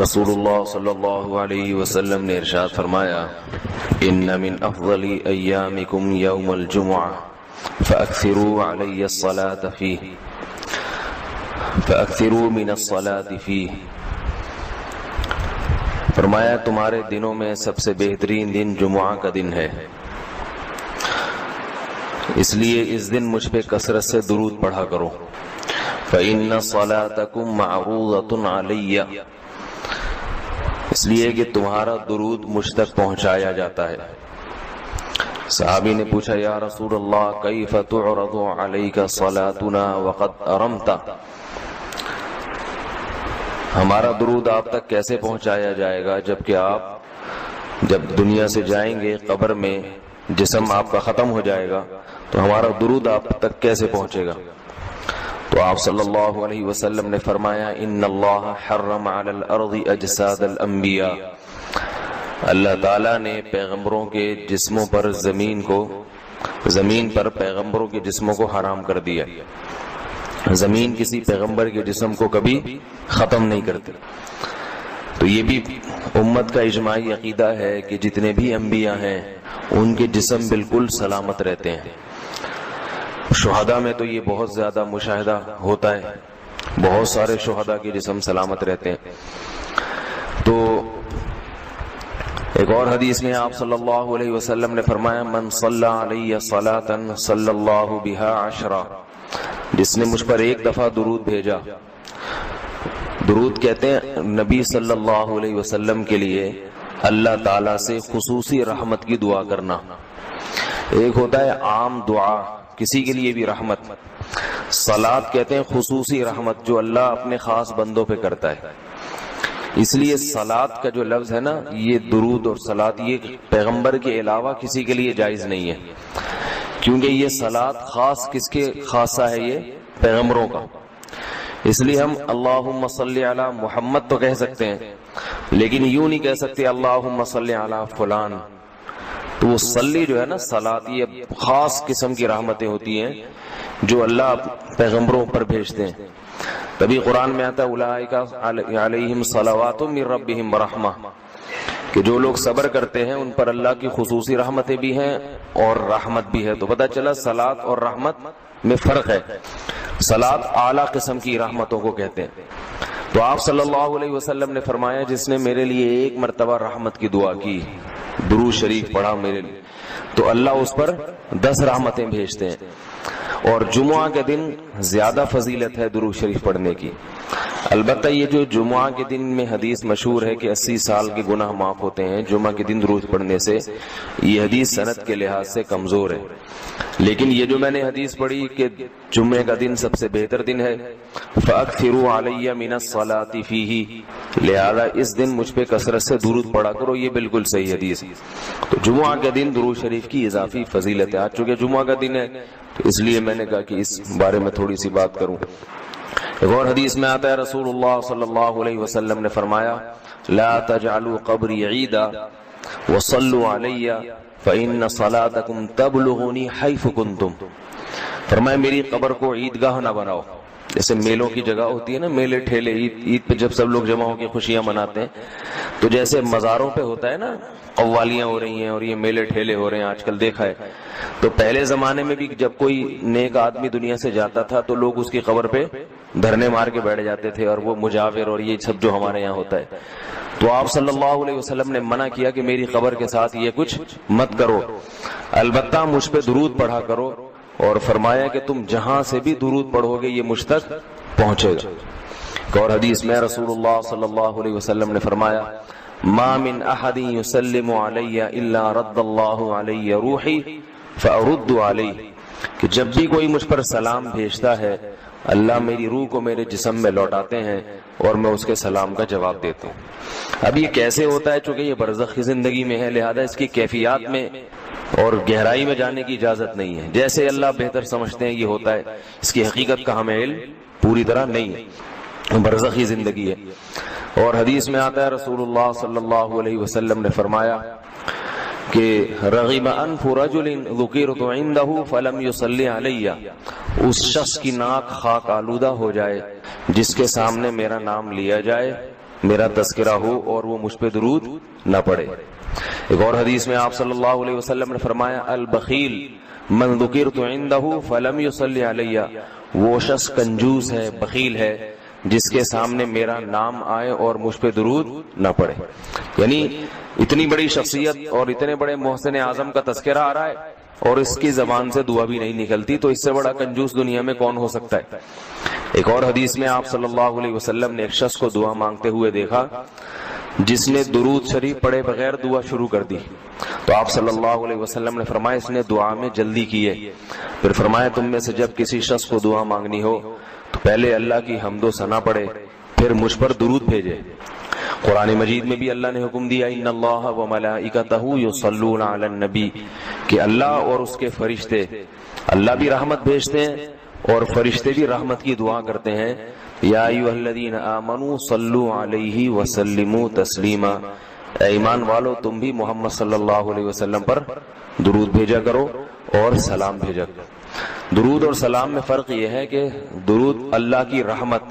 رسول اللہ صلی اللہ علیہ وسلم نے ارشاد فرمایا ان من افضل ایامکم یوم الجمعہ فاکثروا علی الصلاة فیہ فاکثروا من الصلاة فیہ. فرمایا تمہارے دنوں میں سب سے بہترین دن جمعہ کا دن ہے، اس لیے اس دن مجھ پہ کثرت سے درود پڑھا کرو. فإن صلاتکم معروضۃ علی، اس لیے کہ تمہارا درود مجھ تک پہنچایا جاتا ہے. صحابی نے پوچھا یا رسول اللہ کیف تعرض علیک صلاتنا وقد ارمت، ہمارا درود آپ تک کیسے پہنچایا جائے گا جبکہ آپ جب دنیا سے جائیں گے قبر میں جسم آپ کا ختم ہو جائے گا تو ہمارا درود آپ تک کیسے پہنچے گا؟ تو آپ صلی اللہ علیہ وسلم نے فرمایا ان اللہ حرم علی الارض اجساد الانبیاء، اللہ تعالیٰ نے پیغمبروں کے جسموں پر زمین پر پیغمبروں کے جسموں کو حرام کر دیا. زمین کسی پیغمبر کے جسم کو کبھی ختم نہیں کرتی. تو یہ بھی امت کا اجماعی عقیدہ ہے کہ جتنے بھی انبیاء ہیں ان کے جسم بالکل سلامت رہتے ہیں. شہداء میں تو یہ بہت زیادہ مشاہدہ ہوتا ہے، بہت سارے شہداء کے جسم سلامت رہتے ہیں. تو ایک اور حدیث میں آپ صلی اللہ علیہ وسلم نے فرمایا من صلی علی صلاة صلی اللہ بہا عشرہ، جس نے مجھ پر ایک دفعہ درود بھیجا. درود کہتے ہیں نبی صلی اللہ علیہ وسلم کے لیے اللہ تعالیٰ سے خصوصی رحمت کی دعا کرنا. ایک ہوتا ہے عام دعا، کسی کے لیے بھی رحمت. صلات کہتے ہیں خصوصی رحمت جو اللہ اپنے خاص بندوں پہ کرتا ہے. اس لیے صلات کا جو لفظ ہے نا، یہ درود اور صلات یہ پیغمبر کے علاوہ کسی کے لیے جائز نہیں ہے، کیونکہ یہ صلات خاص کس کے خاصہ ہے؟ یہ پیغمبروں کا. اس لیے ہم اللہم صلی علی محمد تو کہہ سکتے ہیں، لیکن یوں نہیں کہہ سکتے اللہم صلی علی فلان. تو وہ صلی جو ہے نا صلات، یہ خاص قسم کی رحمتیں ہوتی ہیں جو اللہ پیغمبروں پر بھیجتے ہیں. تبھی قرآن میں آتا ہے اولئک علیہم صلوات من ربہم ورحمہ، کہ جو لوگ صبر کرتے ہیں ان پر اللہ کی خصوصی رحمتیں بھی ہیں اور رحمت بھی ہے. تو پتہ چلا صلات اور رحمت میں فرق ہے. صلات اعلیٰ قسم کی رحمتوں کو کہتے ہیں. تو آپ صلی اللہ علیہ وسلم نے فرمایا جس نے میرے لیے ایک مرتبہ رحمت کی دعا کی، درود شریف پڑھا میرے لیے، تو اللہ اس پر 10 رحمتیں بھیجتے ہیں. اور جمعہ کے دن زیادہ فضیلت ہے درود شریف پڑھنے کی. البتہ یہ جو جمعہ کے دن میں حدیث مشہور ہے کہ 80 سال کے گناہ معاف ہوتے ہیں جمعہ کے دن درود پڑھنے سے، یہ حدیث سند کے لحاظ سے کمزور ہے. لیکن یہ جو میں نے حدیث پڑھی کہ جمعے کا دن سب سے بہتر دن ہے، فَأَكْثِرُوا عَلَيَّ مِنَ الصَّلَاةِ فِيهِ، لہذا اس دن مجھ پہ کثرت سے درود پڑھا کرو، یہ بالکل صحیح حدیث. تو جمعہ کے دن درود شریف کی اضافی فضیلت ہے. آج چونکہ جمعہ کا دن ہے تو اس لیے میں نے کہا کہ اس بارے میں تھوڑی سی بات کروں. ایک اور حدیث میں آتا ہے رسول اللہ صلی اللہ علیہ وسلم نے فرمایا لا تجعلوا قبری عیدا وصلوا علی فإن صلاتکم تبلغنی حیث کنتم. فرمایا میری قبر کو عیدگاہ نہ بناؤ. جیسے میلوں کی جگہ ہوتی ہے نا، میلے ٹھیلے، عید پہ جب سب لوگ جمع ہو کے خوشیاں مناتے ہیں، تو جیسے مزاروں پہ ہوتا ہے نا قوالیاں ہو رہی ہیں اور یہ میلے ٹھیلے ہو رہے ہیں آج کل دیکھا ہے. تو پہلے زمانے میں بھی جب کوئی نیک آدمی دنیا سے جاتا تھا تو لوگ اس کی قبر پہ دھرنے مار کے بیٹھ جاتے تھے، اور وہ مجاور اور یہ سب جو ہمارے یہاں ہوتا ہے. تو آپ صلی اللہ علیہ وسلم نے منع کیا کہ میری قبر کے ساتھ یہ کچھ مت کرو، البتہ مجھ پہ درود پڑھا کرو. اور فرمایا کہ تم جہاں سے بھی درود پڑھو گے یہ مجھ تک پہنچے گا. اور حدیث میں رسول اللہ صلی اللہ علیہ وسلم نے فرمایا ما من احد يسلم علی الا رد اللہ علی روحی فارد علیہ، کہ جب بھی کوئی مجھ پر سلام بھیجتا ہے اللہ میری روح کو میرے جسم میں لوٹاتے ہیں اور میں اس کے سلام کا جواب دیتا ہوں. اب یہ کیسے ہوتا ہے؟ چونکہ یہ برزخ کی زندگی میں ہے، لہذا اس کی کیفیات میں اور گہرائی میں جانے کی اجازت نہیں ہے. جیسے اللہ بہتر سمجھتے ہیں یہ ہوتا ہے، اس کی حقیقت کا ہمیں علم پوری طرح نہیں ہے، برزخی زندگی ہے. اور حدیث میں آتا ہے رسول اللہ صلی اللہ علیہ وسلم نے فرمایا کہ رغب انف رجل ذکرت عنده فلم يصلی علی، اس شخص کی ناک خاک آلودہ ہو جائے جس کے سامنے میرا نام لیا جائے میرا تذکرہ ہو اور وہ مجھ پہ درود نہ پڑے۔ ایک اور حدیث میں آپ صلی اللہ علیہ وسلم نے فرمایا البخیل من ذکرت عنده فلم يصلی علی، وہ شخص کنجوس ہے، بخیل ہے، جس کے سامنے میرا نام آئے اور مجھ پہ درود نہ پڑے۔ یعنی اتنی بڑی شخصیت اور اتنے بڑے محسن اعظم کا تذکرہ آ رہا ہے اور اس کی زبان سے دعا بھی نہیں نکلتی، تو اس سے بڑا کنجوس دنیا میں کون ہو سکتا ہے۔ ایک اور حدیث میں آپ صلی اللہ علیہ وسلم نے ایک شخص کو دعا مانگتے ہوئے دیکھا جس نے درود شریف پڑھے بغیر دعا شروع کر دی، تو آپ صلی اللہ علیہ وسلم نے فرمایا اس نے دعا میں جلدی کی ہے۔ پھر فرمایا تم میں سے جب کسی شخص کو دعا مانگنی ہو تو پہلے اللہ کی حمد و ثنا پڑھے، پھر مجھ پر درود بھیجے۔ قرآن مجید میں بھی اللہ نے حکم دیا ان اللہ و ملائکتہ یصلون علی النبی، کہ اللہ اور اس کے فرشتے، اللہ بھی رحمت بھیجتے ہیں اور فرشتے بھی رحمت کی دعا کرتے ہیں۔ یا ایھا الذین آمنوا صلوا علیہ وسلموا تسلیما، اے ایمان والو تم بھی محمد صلی اللہ علیہ وسلم پر درود بھیجا کرو اور سلام بھیجا کرو۔ درود اور سلام میں فرق یہ ہے کہ درود اللہ کی رحمت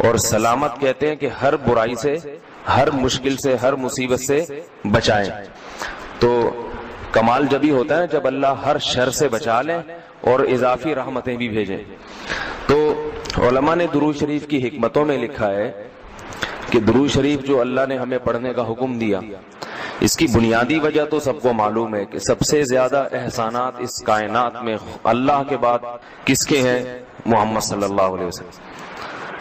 اور سلامت کہتے ہیں کہ ہر برائی سے، ہر مشکل سے، ہر مصیبت سے بچائیں۔ تو کمال جبھی ہوتا ہے جب اللہ ہر شر سے بچا لیں اور اضافی رحمتیں بھی بھیجیں۔ تو علماء نے درود شریف کی حکمتوں میں لکھا ہے کہ درود شریف جو اللہ نے ہمیں پڑھنے کا حکم دیا، اس کی بنیادی وجہ تو سب کو معلوم ہے کہ سب سے زیادہ احسانات اس کائنات میں اللہ کے بعد کس کے ہیں؟ محمد صلی اللہ علیہ وسلم۔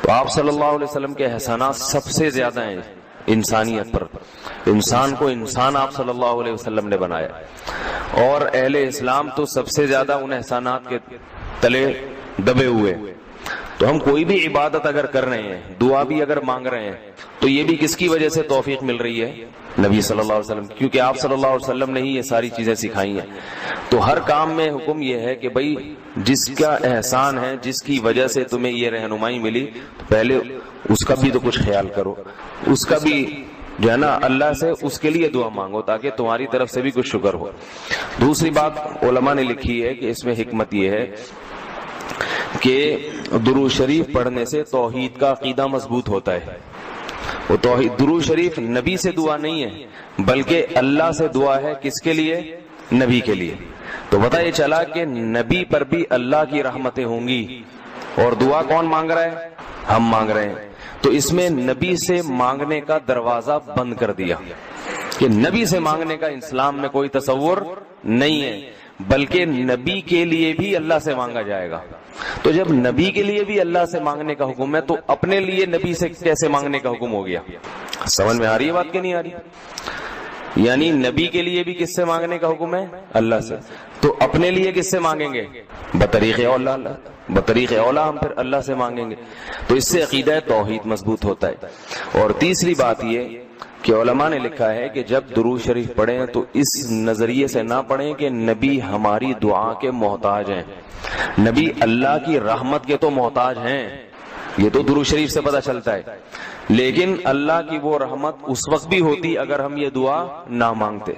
تو آپ صلی اللہ علیہ وسلم کے احسانات سب سے زیادہ ہیں انسانیت پر۔ انسان کو انسان آپ صلی اللہ علیہ وسلم نے بنایا، اور اہل اسلام تو سب سے زیادہ ان احسانات کے تلے دبے ہوئے۔ تو ہم کوئی بھی عبادت اگر کر رہے ہیں، دعا بھی اگر مانگ رہے ہیں، تو یہ بھی کس کی وجہ سے توفیق مل رہی ہے؟ نبی صلی اللہ علیہ وسلم، کیونکہ آپ صلی اللہ علیہ وسلم نے ہی یہ ساری چیزیں سکھائی ہیں۔ تو ہر کام میں حکم یہ ہے کہ بھئی جس کا احسان ہے، جس کی وجہ سے تمہیں یہ رہنمائی ملی، تو پہلے اس کا بھی تو کچھ خیال کرو، اس کا بھی جو ہے نا اللہ سے اس کے لیے دعا مانگو تاکہ تمہاری طرف سے بھی کچھ شکر ہو۔ دوسری بات علماء نے لکھی ہے کہ اس میں حکمت یہ ہے کہ درود شریف پڑھنے سے توحید کا عقیدہ مضبوط ہوتا ہے۔ وہ توحید، درود شریف نبی سے دعا نہیں ہے بلکہ اللہ سے دعا ہے، کس کے لیے؟ نبی کے لیے۔ تو پتہ یہ چلا کہ نبی پر بھی اللہ کی رحمتیں ہوں گی، اور دعا کون مانگ رہا ہے؟ ہم مانگ رہے ہیں۔ تو اس میں نبی سے مانگنے کا دروازہ بند کر دیا کہ نبی سے مانگنے کا اسلام میں کوئی تصور نہیں ہے، بلکہ نبی کے لیے بھی اللہ سے مانگا جائے گا۔ تو جب نبی کے لیے بھی اللہ سے مانگنے کا حکم ہے تو اپنے لیے نبی سے کیسے مانگنے کا حکم ہو گیا؟ سمجھ میں آ رہی ہے بات کہ نہیں آ رہی؟ یعنی نبی کے لیے بھی کس سے مانگنے کا حکم ہے؟ اللہ سے۔ تو اپنے لیے کس سے مانگیں گے؟ بطریق اولا، بطریق اولا ہم پھر اللہ سے مانگیں گے۔ تو اس سے عقیدہ توحید مضبوط ہوتا ہے۔ اور تیسری بات یہ کہ علماء نے لکھا ہے کہ جب درود شریف پڑھیں تو اس نظریے سے نہ پڑھیں کہ نبی ہماری دعا کے محتاج ہیں، نبی اللہ کی رحمت کے تو محتاج ہیں، یہ تو درود شریف سے پتہ چلتا ہے، لیکن اللہ کی وہ رحمت اس وقت بھی ہوتی اگر ہم یہ دعا نہ مانگتے۔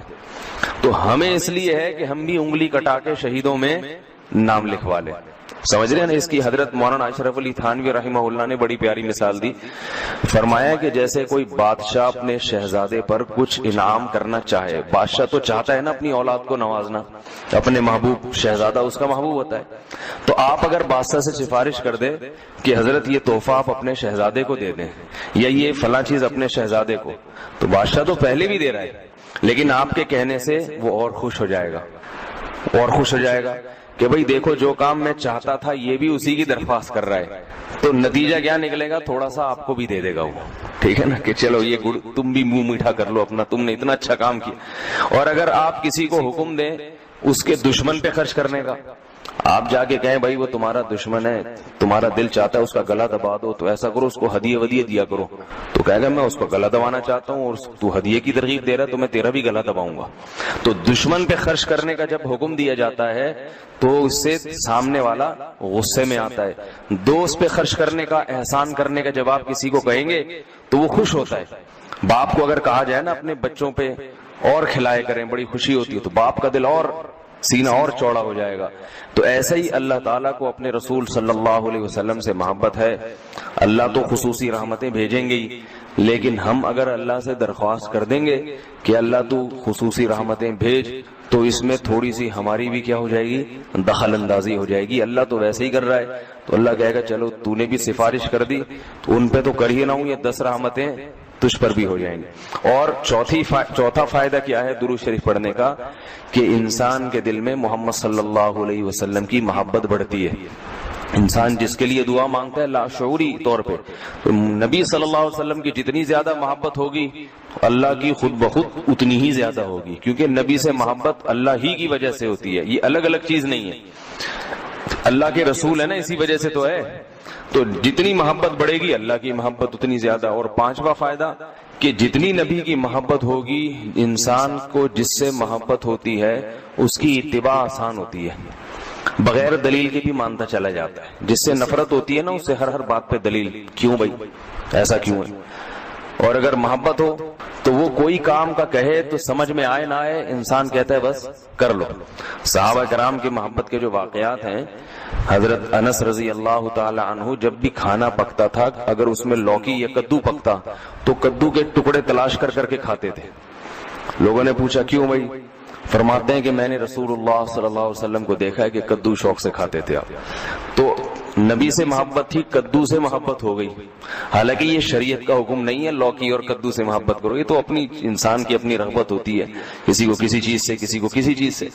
تو ہمیں اس لیے ہے کہ ہم بھی انگلی کٹا کے شہیدوں میں نام لکھوا لیں۔ سمجھ رہے ہیں نا؟ اس کی حضرت مولانا اشرف علی تھانوی رحمہ اللہ نے بڑی پیاری مثال دی، فرمایا کہ جیسے کوئی بادشاہ اپنے شہزادے پر کچھ انعام کرنا چاہے، بادشاہ تو چاہتا ہے نا اپنی اولاد کو نوازنا، اپنے محبوب شہزادہ اس کا محبوب ہوتا ہے، تو آپ اگر بادشاہ سے سفارش کر دیں کہ حضرت یہ تحفہ آپ اپنے شہزادے کو دے دیں یا یہ فلاں چیز اپنے شہزادے کو، تو بادشاہ تو پہلے بھی دے رہا ہے، لیکن آپ کے کہنے سے وہ اور خوش ہو جائے گا، اور خوش ہو جائے گا کہ بھئی دیکھو جو کام میں چاہتا تھا یہ بھی اسی کی درخواست کر رہا ہے، تو نتیجہ کیا نکلے گا؟ تھوڑا سا آپ کو بھی دے دے گا وہ، ٹھیک ہے نا، کہ چلو یہ گڑ تم بھی منہ میٹھا کر لو اپنا، تم نے اتنا اچھا کام کیا۔ اور اگر آپ کسی کو حکم دیں اس کے دشمن پہ خرچ کرنے کا، آپ جا کے کہیں بھائی وہ تمہارا دشمن ہے، تمہارا دل چاہتا ہے اس کا گلا دبا دو، تو ایسا کرو اس کو ہدیے ودیے دیا کرو، تو کہے گا میں اس کو گلا دبانا چاہتا ہوں اور تو ہدیے کی ترغیب دے رہا ہے تو میں تیرا بھی گلا دباؤں گا۔ تو دشمن پہ خرچ کرنے کا جب حکم دیا جاتا ہے تو اس سے سامنے والا غصے میں آتا ہے، دوست پہ خرچ کرنے کا، احسان کرنے کا جب آپ کسی کو کہیں گے تو وہ خوش ہوتا ہے۔ باپ کو اگر کہا جائے نا اپنے بچوں پہ اور کھلائے کریں، بڑی خوشی ہوتی ہے، تو باپ کا دل اور سینہ اور چوڑا ہو جائے گا۔ تو ایسا ہی اللہ تعالیٰ کو اپنے رسول صلی اللہ علیہ وسلم سے محبت ہے، اللہ تو خصوصی رحمتیں بھیجیں گے ہی، لیکن ہم اگر اللہ سے درخواست کر دیں گے کہ اللہ تو خصوصی رحمتیں بھیج، تو اس میں تھوڑی سی ہماری بھی کیا ہو جائے گی، دخل اندازی ہو جائے گی۔ اللہ تو ویسے ہی کر رہا ہے، تو اللہ کہے گا چلو تو نے بھی سفارش کر دی تو ان پہ تو کر ہی نہ ہوں، یہ 10 رحمتیں تجھ پر بھی ہو جائیں گی۔ اور چوتھا فائدہ کیا ہے درود شریف پڑھنے کا، کہ انسان کے دل میں محمد صلی اللہ علیہ وسلم کی محبت بڑھتی ہے۔ انسان جس کے لیے دعا مانگتا ہے لاشعوری طور پہ، تو نبی صلی اللہ علیہ وسلم کی جتنی زیادہ محبت ہوگی اللہ کی خود بخود اتنی ہی زیادہ ہوگی، کیونکہ نبی سے محبت اللہ ہی کی وجہ سے ہوتی ہے، یہ الگ الگ چیز نہیں ہے، اللہ کے رسول ہے نا، اسی وجہ سے تو ہے۔ تو جتنی محبت بڑھے گی اللہ کی محبت اتنی زیادہ۔ اور پانچواں فائدہ کہ جتنی نبی کی محبت ہوگی، انسان کو جس سے محبت ہوتی ہے اس کی اتباع آسان ہوتی ہے، بغیر دلیل کے بھی مانتا چلا جاتا ہے۔ جس سے نفرت ہوتی ہے نا، اس سے ہر بات پہ دلیل، کیوں بھائی ایسا کیوں ہے؟ اور اگر محبت ہو تو وہ کوئی کام کا کہے تو سمجھ میں آئے نہ آئے، انسان کہتا ہے بس کر لو۔ صحابہ کرام کی محبت کے جو واقعات ہیں، حضرت انس رضی اللہ تعالی عنہ جب بھی کھانا پکتا تھا، اگر اس میں لوکی یا کدو پکتا تو کدو کے ٹکڑے تلاش کر کر کے کھاتے تھے۔ لوگوں نے پوچھا کیوں بھائی؟ فرماتے ہیں کہ میں نے رسول اللہ صلی اللہ علیہ وسلم کو دیکھا ہے کہ کدو شوق سے کھاتے تھے آپ۔ تو نبی سے محبت تھی، کدو سے محبت ہو گئی۔ حالانکہ یہ شریعت کا حکم نہیں ہے لوکی اور کدو سے محبت کرو، یہ تو اپنی انسان کی اپنی رغبت ہوتی ہے، کسی کو کسی چیز سے، کسی کو کسی چیز سے،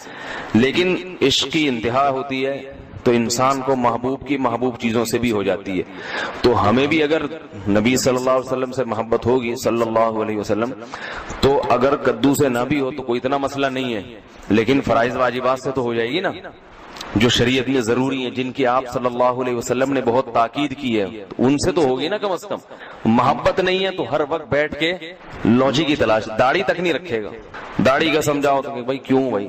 لیکن عشق کی انتہا ہوتی ہے تو انسان کو محبوب کی محبوب چیزوں سے بھی ہو جاتی ہے۔ تو ہمیں بھی اگر نبی صلی اللہ علیہ وسلم سے محبت ہوگی صلی اللہ علیہ وسلم، تو اگر کدو سے نہ بھی ہو تو کوئی اتنا مسئلہ نہیں ہے، لیکن فرائض واجبات سے تو ہو جائے گی نا، جو شریعت میں ضروری ہیں، جن کی آپ صلی اللہ علیہ وسلم نے بہت تاکید کی ہے، ان سے تو ہوگی نا کم از کم۔ محبت نہیں ہے تو ہر وقت بیٹھ کے لوجی کی تلاش، داڑھی تک نہیں رکھے گا، داڑھی کا سمجھاؤ تو کہ بھائی کیوں بھائی،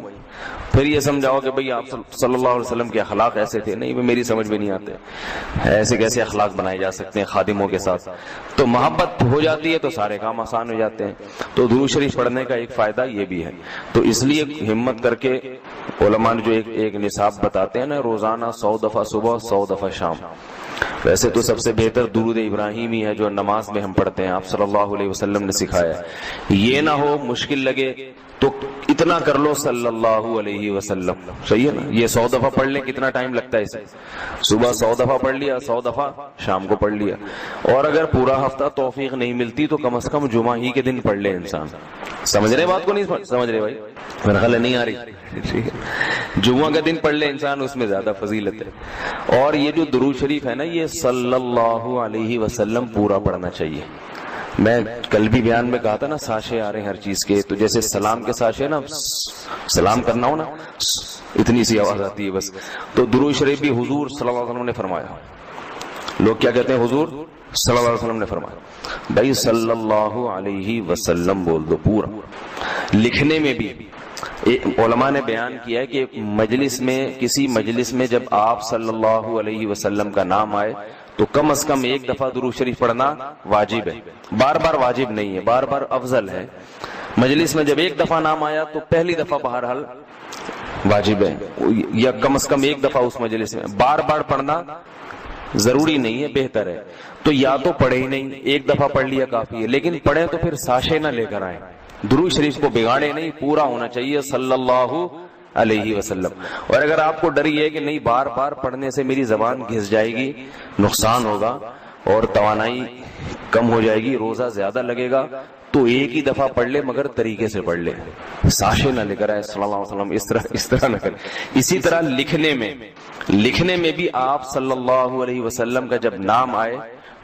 پھر یہ سمجھاؤ کہ بھئی آپ صلی اللہ علیہ وسلم کے اخلاق ایسے تھے، نہیں میری سمجھ میں نہیں آتے، ایسے کیسے اخلاق بنائے جا سکتے ہیں خادموں کے ساتھ۔ تو محبت ہو جاتی ہے تو سارے کام آسان ہو جاتے ہیں۔ تو درود شریف پڑھنے کا ایک فائدہ یہ بھی ہے۔ تو اس لیے ہمت کر کے علماء نے جو ایک نصاب بتاتے ہیں نا، روزانہ 100 دفعہ صبح 100 دفعہ شام۔ ویسے تو سب سے بہتر درود ابراہیمی ہے جو نماز میں ہم پڑھتے ہیں، آپ صلی اللہ علیہ وسلم نے سکھایا ہے۔ یہ نہ ہو مشکل لگے تو اتنا کر لو صلی اللہ علیہ وسلم، صحیح ہے نا؟ یہ 100 دفعہ پڑھ لیں، کتنا ٹائم لگتا ہے اسے؟ صبح 100 دفعہ پڑھ لیا، 100 دفعہ شام کو پڑھ لیا۔ اور اگر پورا ہفتہ توفیق نہیں ملتی تو کم از کم جمعہ ہی کے دن پڑھ لے انسان۔ سمجھ رہے بات کو نہیں سمجھ رہے بھائی؟ میرا خیال نہیں آ رہی؟ جمعہ کا دن پڑھ لے انسان، اس میں زیادہ فضیلت ہے۔ اور یہ جو درود شریف ہے نا، یہ صلی اللہ علیہ وسلم پورا پڑھنا چاہیے۔ میں کل بھی بیان میں کہا تھا نا، ساشے آ رہے ہیں ہر چیز کے، تو جیسے سلام کے ساشے نا، سلام کرنا ہو نا اتنی سی آواز آتی ہے بس، تو درود شریف بھی حضور صلی اللہ علیہ وسلم نے فرمایا۔ لوگ کیا کہتے ہیں؟ حضور صلی اللہ علیہ وسلم نے فرمایا، بھائی صلی اللہ علیہ وسلم بول دو پورا۔ لکھنے میں بھی علماء نے بیان کیا ہے کہ مجلس میں، کسی مجلس میں جب آپ صلی اللہ علیہ وسلم کا نام آئے تو کم از کم ایک دفعہ درود شریف پڑھنا واجب ہے، بار بار واجب نہیں ہے، بار بار افضل ہے۔ مجلس میں جب ایک دفعہ نام آیا تو پہلی دفعہ بہرحال واجب ہے، یا کم از کم ایک دفعہ اس مجلس میں، بار بار پڑھنا ضروری نہیں ہے، بہتر ہے۔ تو یا تو پڑھے ہی نہیں، ایک دفعہ پڑھ لیا کافی ہے، لیکن پڑھے تو پھر ساشے نہ لے کر آئیں، درود شریف کو بگاڑے نہیں، پورا ہونا چاہیے صلی اللہ علیہ وسلم۔ اور اگر آپ کو ڈر یہ ہے کہ نہیں بار بار پڑھنے سے میری زبان گھس جائے گی، نقصان ہوگا اور توانائی کم ہو جائے گی، روزہ زیادہ لگے گا، تو ایک ہی دفعہ پڑھ لے، مگر طریقے سے پڑھ لے، ساشے نہ لے کر آئے صلی اللہ علیہ وسلم، اس طرح نہ کرے۔ اسی طرح لکھنے میں بھی آپ صلی اللہ علیہ وسلم کا جب نام آئے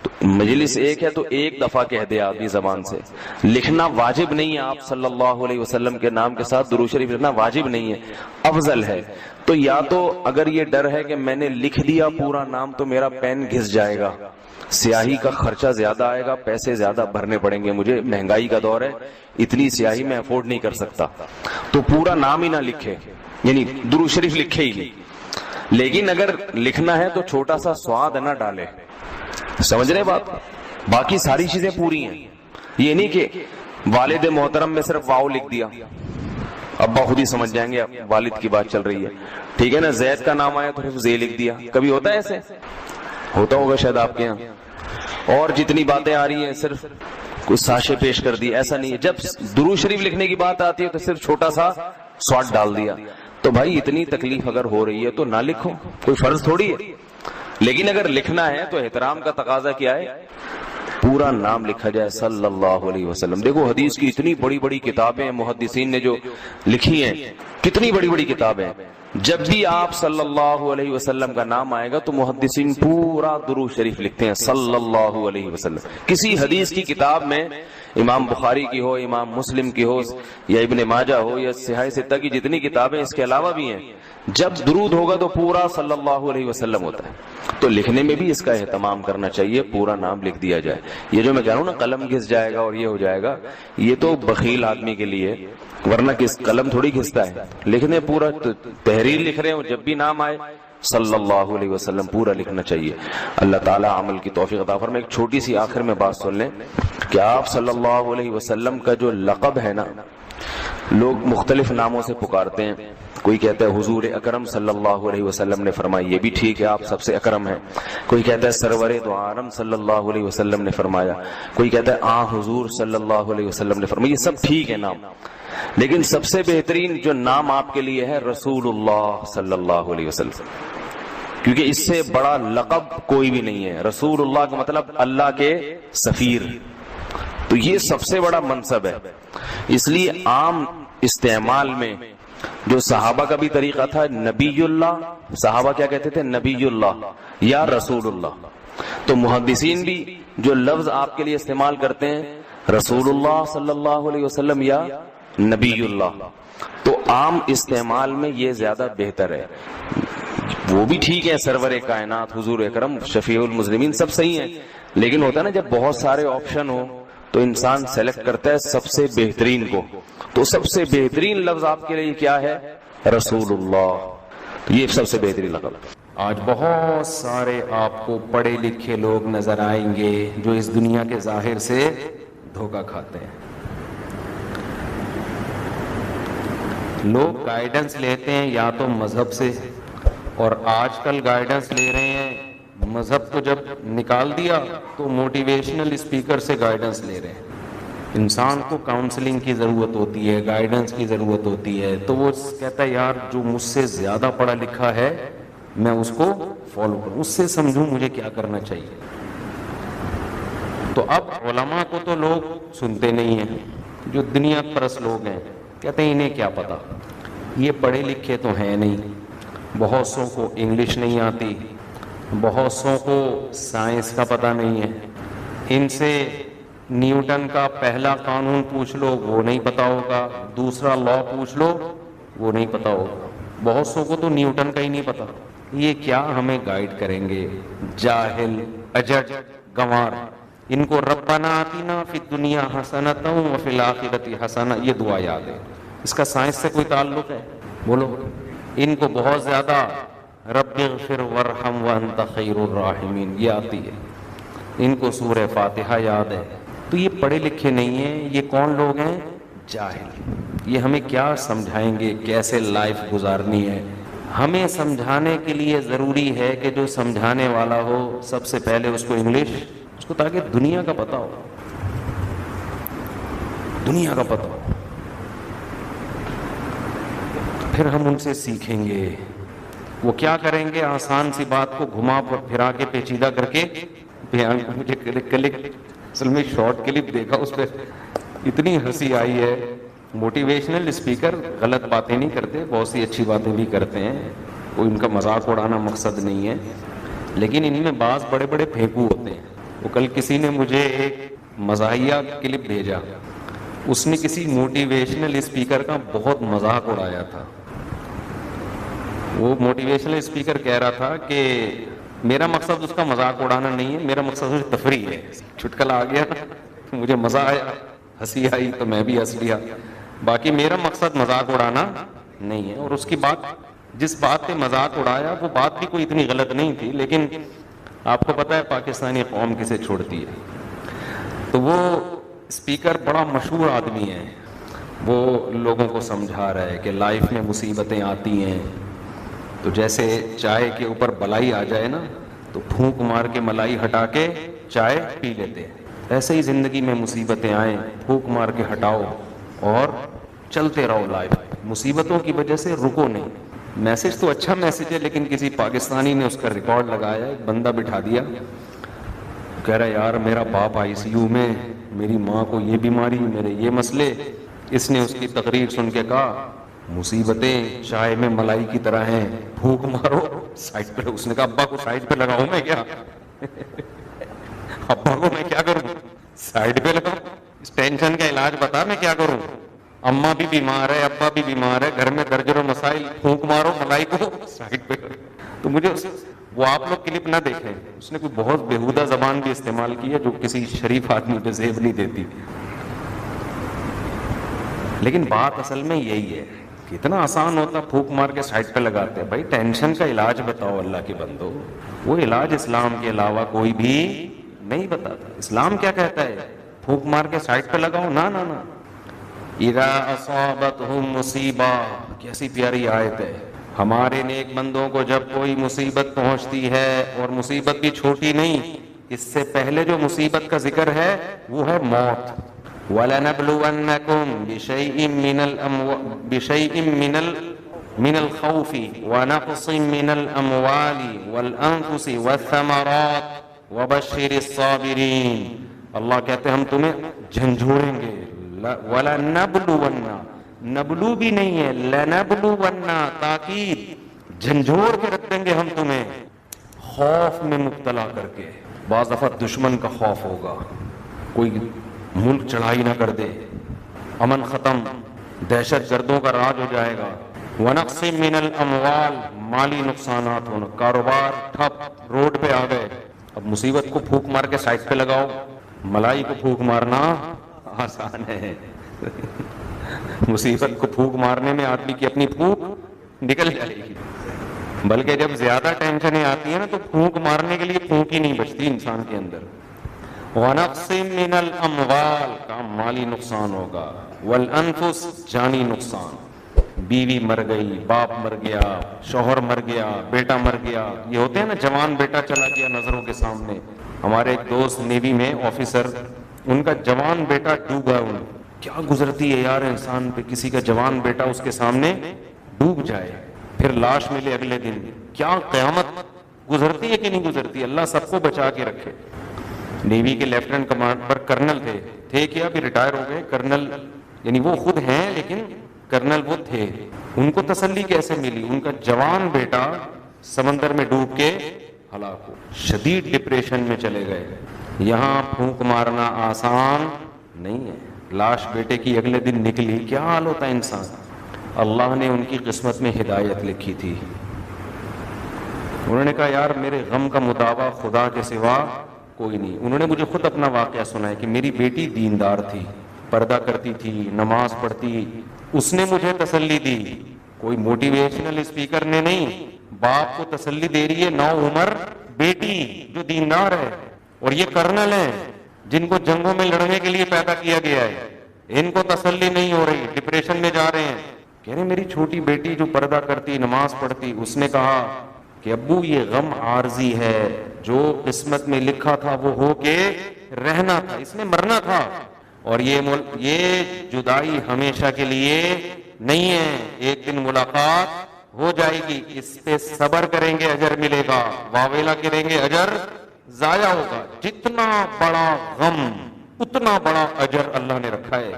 تو مجلس ایک ہے تو ایک دفعہ کہہ دے آدمی زبان سے، لکھنا واجب نہیں ہے۔ آپ صلی اللہ علیہ وسلم کے نام کے ساتھ درود شریف لکھنا واجب نہیں ہے، افضل ہے۔ تو یا تو اگر یہ ڈر ہے کہ میں نے لکھ دیا پورا نام تو میرا پین گھس جائے گا، سیاہی کا خرچہ زیادہ آئے گا، پیسے زیادہ بھرنے پڑیں گے مجھے، مہنگائی کا دور ہے، اتنی سیاہی میں افورڈ نہیں کر سکتا، تو پورا نام ہی نہ لکھے، یعنی درود شریف لکھے ہی نہیں۔ لیکن اگر لکھنا ہے تو چھوٹا سا سواد نہ ڈالے، سمجھ رہے بات؟ باقی ساری چیزیں پوری ہیں۔ یہ نہیں کہ والد محترم میں صرف واو لکھ دیا، ابا خود ہی سمجھ جائیں گے والد کی بات چل رہی ہے، ٹھیک ہے نا؟ زید کا نام آیا تو صرف زے لکھ دیا، کبھی ہوتا ہے ایسے؟ ہوتا ہوگا شاید آپ کے یہاں۔ اور جتنی باتیں آ رہی ہیں صرف کوئی ساشے پیش کر دی، ایسا نہیں ہے. جب درود شریف لکھنے کی بات آتی ہے تو صرف چھوٹا سا سواد ڈال دیا. تو بھائی اتنی تکلیف اگر ہو رہی ہے تو نہ لکھو، کوئی فرض تھوڑی ہے. لیکن اگر لکھنا ہے تو احترام کا تقاضا کیا ہے؟ پورا نام لکھا جائے صلی اللہ علیہ وسلم. دیکھو حدیث کی اتنی بڑی بڑی کتابیں محدثین نے جو لکھی ہیں، کتنی بڑی بڑی کتابیں. جب بھی آپ صلی اللہ علیہ وسلم کا نام آئے گا تو محدثین پورا درود شریف لکھتے ہیں صلی اللہ علیہ وسلم. کسی حدیث کی کتاب میں، امام بخاری کی ہو، امام مسلم کی ہو، یا ابن ماجہ ہو، یا صحیح ستہ کی جتنی کتابیں اس کے علاوہ بھی ہیں، جب درود ہوگا تو پورا صلی اللہ علیہ وسلم ہوتا ہے. تو لکھنے میں بھی اس کا اہتمام کرنا چاہیے، پورا نام لکھ دیا جائے. یہ جو میں کہہ رہا ہوں نا قلم گھس جائے گا اور یہ ہو جائے گا، یہ تو بخیل آدمی کے لیے، ورنہ کس قلم تھوڑی گھستا ہے. لکھنے پورا تحریر لکھ رہے ہوں، جب بھی نام آئے صلی اللہ علیہ وسلم پورا لکھنا چاہیے. اللہ تعالیٰ عمل کی توفیق عطا فرمائے. ایک چھوٹی سی آخر میں بات سن لیں کہ آپ صلی اللہ علیہ وسلم کا جو لقب ہے نا، لوگ مختلف ناموں سے پکارتے ہیں. کوئی کہتا ہے حضور اکرم صلی اللہ علیہ وسلم نے فرمایا، یہ بھی ٹھیک ہے، آپ سب سے اکرم ہیں. کوئی کہتا ہے سرور دو عالم صلی اللہ علیہ وسلم نے فرمایا. کوئی کہتا ہے حضور صلی اللہ علیہ وسلم نے فرمایا. یہ سب ٹھیک ہے نام، لیکن سب سے بہترین جو نام آپ کے لیے ہے رسول اللہ صلی اللہ علیہ وسلم، کیونکہ اس سے بڑا لقب کوئی بھی نہیں ہے. رسول اللہ کا مطلب اللہ کے سفیر، تو یہ سب سے بڑا منصب ہے. اس لیے عام استعمال میں جو صحابہ کا بھی طریقہ تھا، نبی اللہ، صحابہ کیا کہتے تھے؟ نبی اللہ یا رسول اللہ. تو محدثین بھی جو لفظ آپ کے لیے استعمال کرتے ہیں رسول اللہ صلی اللہ علیہ وسلم یا نبی اللہ. تو عام استعمال میں یہ زیادہ بہتر ہے. وہ بھی ٹھیک ہے، سرور کائنات، حضور اکرم، شفیع المذنبین، سب صحیح ہیں. لیکن ہوتا ہے نا جب بہت سارے آپشن ہو تو انسان سلیکٹ کرتا ہے سب سے بہترین کو. تو سب سے بہترین لفظ آپ کے لیے کیا ہے؟ رسول اللہ. یہ سب سے بہترین لفظ. آج بہت سارے آپ کو پڑھے لکھے لوگ نظر آئیں گے جو اس دنیا کے ظاہر سے دھوکہ کھاتے ہیں. لوگ گائیڈنس لیتے ہیں یا تو مذہب سے، اور آج کل گائیڈنس لے رہے ہیں، مذہب کو جب نکال دیا تو موٹیویشنل اسپیکر سے گائیڈنس لے رہے ہیں. انسان کو کاؤنسلنگ کی ضرورت ہوتی ہے، گائیڈنس کی ضرورت ہوتی ہے، تو وہ کہتا ہے یار جو مجھ سے زیادہ پڑھا لکھا ہے میں اس کو فالو کروں، اس سے سمجھوں مجھے کیا کرنا چاہیے. تو اب علماء کو تو لوگ سنتے نہیں ہیں، جو دنیا پرست لوگ ہیں کہتے ہیں انہیں کیا پتا، یہ پڑھے لکھے تو ہیں نہیں. بہت سو کو انگلش نہیں آتی، بہت سو کو سائنس کا پتہ نہیں ہے. ان سے نیوٹن کا پہلا قانون پوچھ لو وہ نہیں پتا ہوگا، دوسرا لا پوچھ لو وہ نہیں پتا ہوگا. بہت سو کو تو نیوٹن کا ہی نہیں پتا. یہ کیا ہمیں گائیڈ کریں گے؟ جاہل، اجٹ، گنوار. ان کو ربنا آتینا فی الدنیا حسنۃ وفی الآخرۃ حسنہ، یہ دعا یاد ہے. اس کا سائنس سے کوئی تعلق ہے؟ بولو. ان کو بہت زیادہ رب اغفر وارحم وانت خیر الراحمین یہ آتی ہے. ان کو سورہ فاتحہ یاد ہے. تو یہ پڑھے لکھے نہیں ہیں. یہ کون لوگ ہیں؟ جاہل. یہ ہمیں کیا سمجھائیں گے کیسے لائف گزارنی ہے؟ ہمیں سمجھانے کے لیے ضروری ہے کہ جو سمجھانے والا ہو سب سے پہلے اس کو انگلش، اس کو تاکہ دنیا کا پتہ ہو، دنیا کا پتہ ہو، پھر ہم ان سے سیکھیں گے. وہ کیا کریں گے؟ آسان سی بات کو گھما پھرا کے پیچیدہ کر کے بیان. مجھے کلک اصل میں شارٹ کلپ دیکھا، اس پہ اتنی ہنسی آئی ہے. موٹیویشنل اسپیکر غلط باتیں نہیں کرتے، بہت سی اچھی باتیں بھی کرتے ہیں، کوئی ان کا مذاق اڑانا مقصد نہیں ہے، لیکن ان میں بعض بڑے بڑے پھینکو ہوتے ہیں. وہ کل کسی نے مجھے ایک مزاحیہ کلپ بھیجا، اس نے کسی موٹیویشنل اسپیکر کا بہت مذاق اڑایا تھا. وہ موٹیویشنل اسپیکر کہہ رہا تھا کہ میرا مقصد اس کا مذاق اڑانا نہیں ہے، میرا مقصد اس تفریح ہے. چٹکلا آ گیا، مجھے مزہ آیا، ہنسی آئی تو میں بھی ہنس لیا. باقی میرا مقصد مذاق اڑانا نہیں ہے. اور اس کی بات، جس بات پہ مذاق اڑایا وہ بات بھی کوئی اتنی غلط نہیں تھی، لیکن آپ کو پتہ ہے پاکستانی قوم کسے چھوڑتی ہے. تو وہ اسپیکر بڑا مشہور آدمی ہے، وہ لوگوں کو سمجھا رہا ہے کہ لائف میں مصیبتیں آتی ہیں تو جیسے چائے کے اوپر بلائی آ جائے نا تو پھونک مار کے ملائی ہٹا کے چائے پی لیتے ہیں. ایسے ہی زندگی میں مصیبتیں آئیں پھونک مار کے ہٹاؤ اور چلتے رہو لائف. مصیبتوں کی وجہ سے رکو نہیں. میسج تو اچھا میسج ہے لیکن کسی پاکستانی نے اس کا ریکارڈ لگایا, ایک بندہ بٹھا دیا, کہہ رہا یار میرا باپ آئی سی یو میں, میری ماں کو یہ بیماری, میرے یہ مسئلے. اس نے اس کی تقریر سن کے کہا مصیبتیں چائے میں ملائی کی طرح ہیں, پھونک مارو سائڈ پہ. اس نے کہا ابا کو سائڈ پہ لگاؤں میں کیا, ابا کو میں کیا کروں, سائڈ پہ لگاؤں, اس ٹینشن کا علاج بتا میں کیا کروں. اماں بھی بیمار ہے, ابا بھی بیمار ہے, گھر میں درجنوں مسائل, پھونک مارو ملائی کو سائڈ پہ. تو مجھے وہ آپ لوگ کلپ نہ دیکھیں, اس نے کوئی بہت بےہودہ زبان بھی استعمال کی ہے جو کسی شریف آدمی پہ زیب نہیں دیتی. لیکن بات اصل میں یہی ہے, کتنا آسان ہوتا پھونک مار کے سائڈ پہ لگاتے. بھائی ٹینشن کا علاج بتاؤ اللہ کے بندو, وہ علاج اسلام کے علاوہ کوئی بھی نہیں بتاتا. اسلام کیا کہتا ہے, پھونک مار کے سائڈ پہ لگاؤ, نہ نہ نہ. اذا اصابتهم مصیبہ, کیسی پیاری آیت ہے. ہمارے نیک بندوں کو جب کوئی مصیبت پہنچتی ہے, اور مصیبت بھی چھوٹی نہیں, اس سے پہلے جو مصیبت کا ذکر ہے وہ ہے موت. وَلَنَبْلُوَنَّكُمْ بِشَيْءٍ مِّنَ الْخَوْفِ وَنَقْصٍ مِّنَ الْأَمْوَالِ وَالْأَنفُسِ وَالثَّمَرَاتِ وَبَشِّرِ الصَّابِرِينَ. اللہ کہتے ہیں ہم تمہیں جھنجھوڑیں گے. وَلَنَبْلُوَنَّ, نبلو بھی نہیں ہے, لَنَبْلُوَنَّ تاکید, جھنجھوڑ کے رکھ دیں گے ہم تمہیں, خوف میں مبتلا کر کے. بعض دفعہ دشمن کا خوف ہوگا, کوئی ملک چڑھائی نہ کر دے, امن ختم, دہشت گردوں کا راج ہو جائے گا. وَنَقْصٍ مِّنَ الْأَمْوَالِ, مالی نقصانات ہونا, کاروبار ٹھپ, روڈ پہ آ گئے. اب مصیبت کو پھونک مار کے سائڈ پہ لگاؤ, ملائی کو پھونک مارنا آسان ہے. مصیبت کو پھونک مارنے میں آدمی کی اپنی پھونک نکل جائے گی. بلکہ جب زیادہ ٹینشنیں آتی ہیں نا تو پھونک مارنے کے لیے پھونک ہی نہیں بچتی انسان کے اندر. وَنَقْصٍ مِّنَ الْأَمْوَالِ, کا مالی نقصان ہوگا, وَالْأَنفُسِ, جانی نقصان, بیوی مر گئی, باپ مر گیا, شوہر مر گیا, بیٹا مر گیا. یہ ہوتے ہیں نا جوان بیٹا چلا گیا نظروں کے سامنے. ہمارے ایک دوست نیوی میں آفیسر, ان کا جوان بیٹا ڈوبا. کیا گزرتی ہے یار انسان پہ, کسی کا جوان بیٹا اس کے سامنے ڈوب جائے, پھر لاش ملے اگلے دن. کیا قیامت گزرتی ہے کہ نہیں گزرتی, اللہ سب کو بچا کے رکھے. نیوی کے لیفٹیننٹ کمانڈ پر کرنل تھے کیا, بھی ریٹائر ہو گئے. کرنل یعنی وہ خود ہیں لیکن کرنل وہ تھے. ان کو تسلی کیسے ملی, ان کا جوان بیٹا سمندر میں ڈوب کے ہلاک ہو, شدید ڈپریشن میں چلے گئے. یہاں پھونک مارنا آسان نہیں ہے. لاش بیٹے کی اگلے دن نکلی, کیا حال ہوتا ہے انسان. اللہ نے ان کی قسمت میں ہدایت لکھی تھی. انہوں نے کہا یار میرے غم کا مداوا خدا کے سوا کوئی نہیں. انہوں نے مجھے خود اپنا واقعہ سنایا کہ میری بیٹی دیندار تھی, پردہ کرتی تھی, نماز پڑھتی. اس نے مجھے تسلی دی, کوئی موٹیویشنل اسپیکر نے نہیں. باپ کو تسلی دے رہی ہے نو عمر بیٹی جو دیندار ہے, اور یہ کرنل ہیں جن کو جنگوں میں لڑنے کے لیے پیدا کیا گیا ہے. ان کو تسلی نہیں ہو رہی, ڈپریشن میں جا رہے ہیں. کہہ رہے میری چھوٹی بیٹی جو پردہ کرتی, نماز پڑھتی, اس نے کہا کہ ابو یہ غم عارضی ہے, جو قسمت میں لکھا تھا وہ ہو کے رہنا تھا, اس نے مرنا تھا, اور یہ جدائی ہمیشہ کے لیے نہیں ہے, ایک دن ملاقات ہو جائے گی. اس پہ صبر کریں گے اجر ملے گا, واویلا کریں گے اجر ضائع ہوگا. جتنا بڑا غم اتنا بڑا اجر اللہ نے رکھا ہے.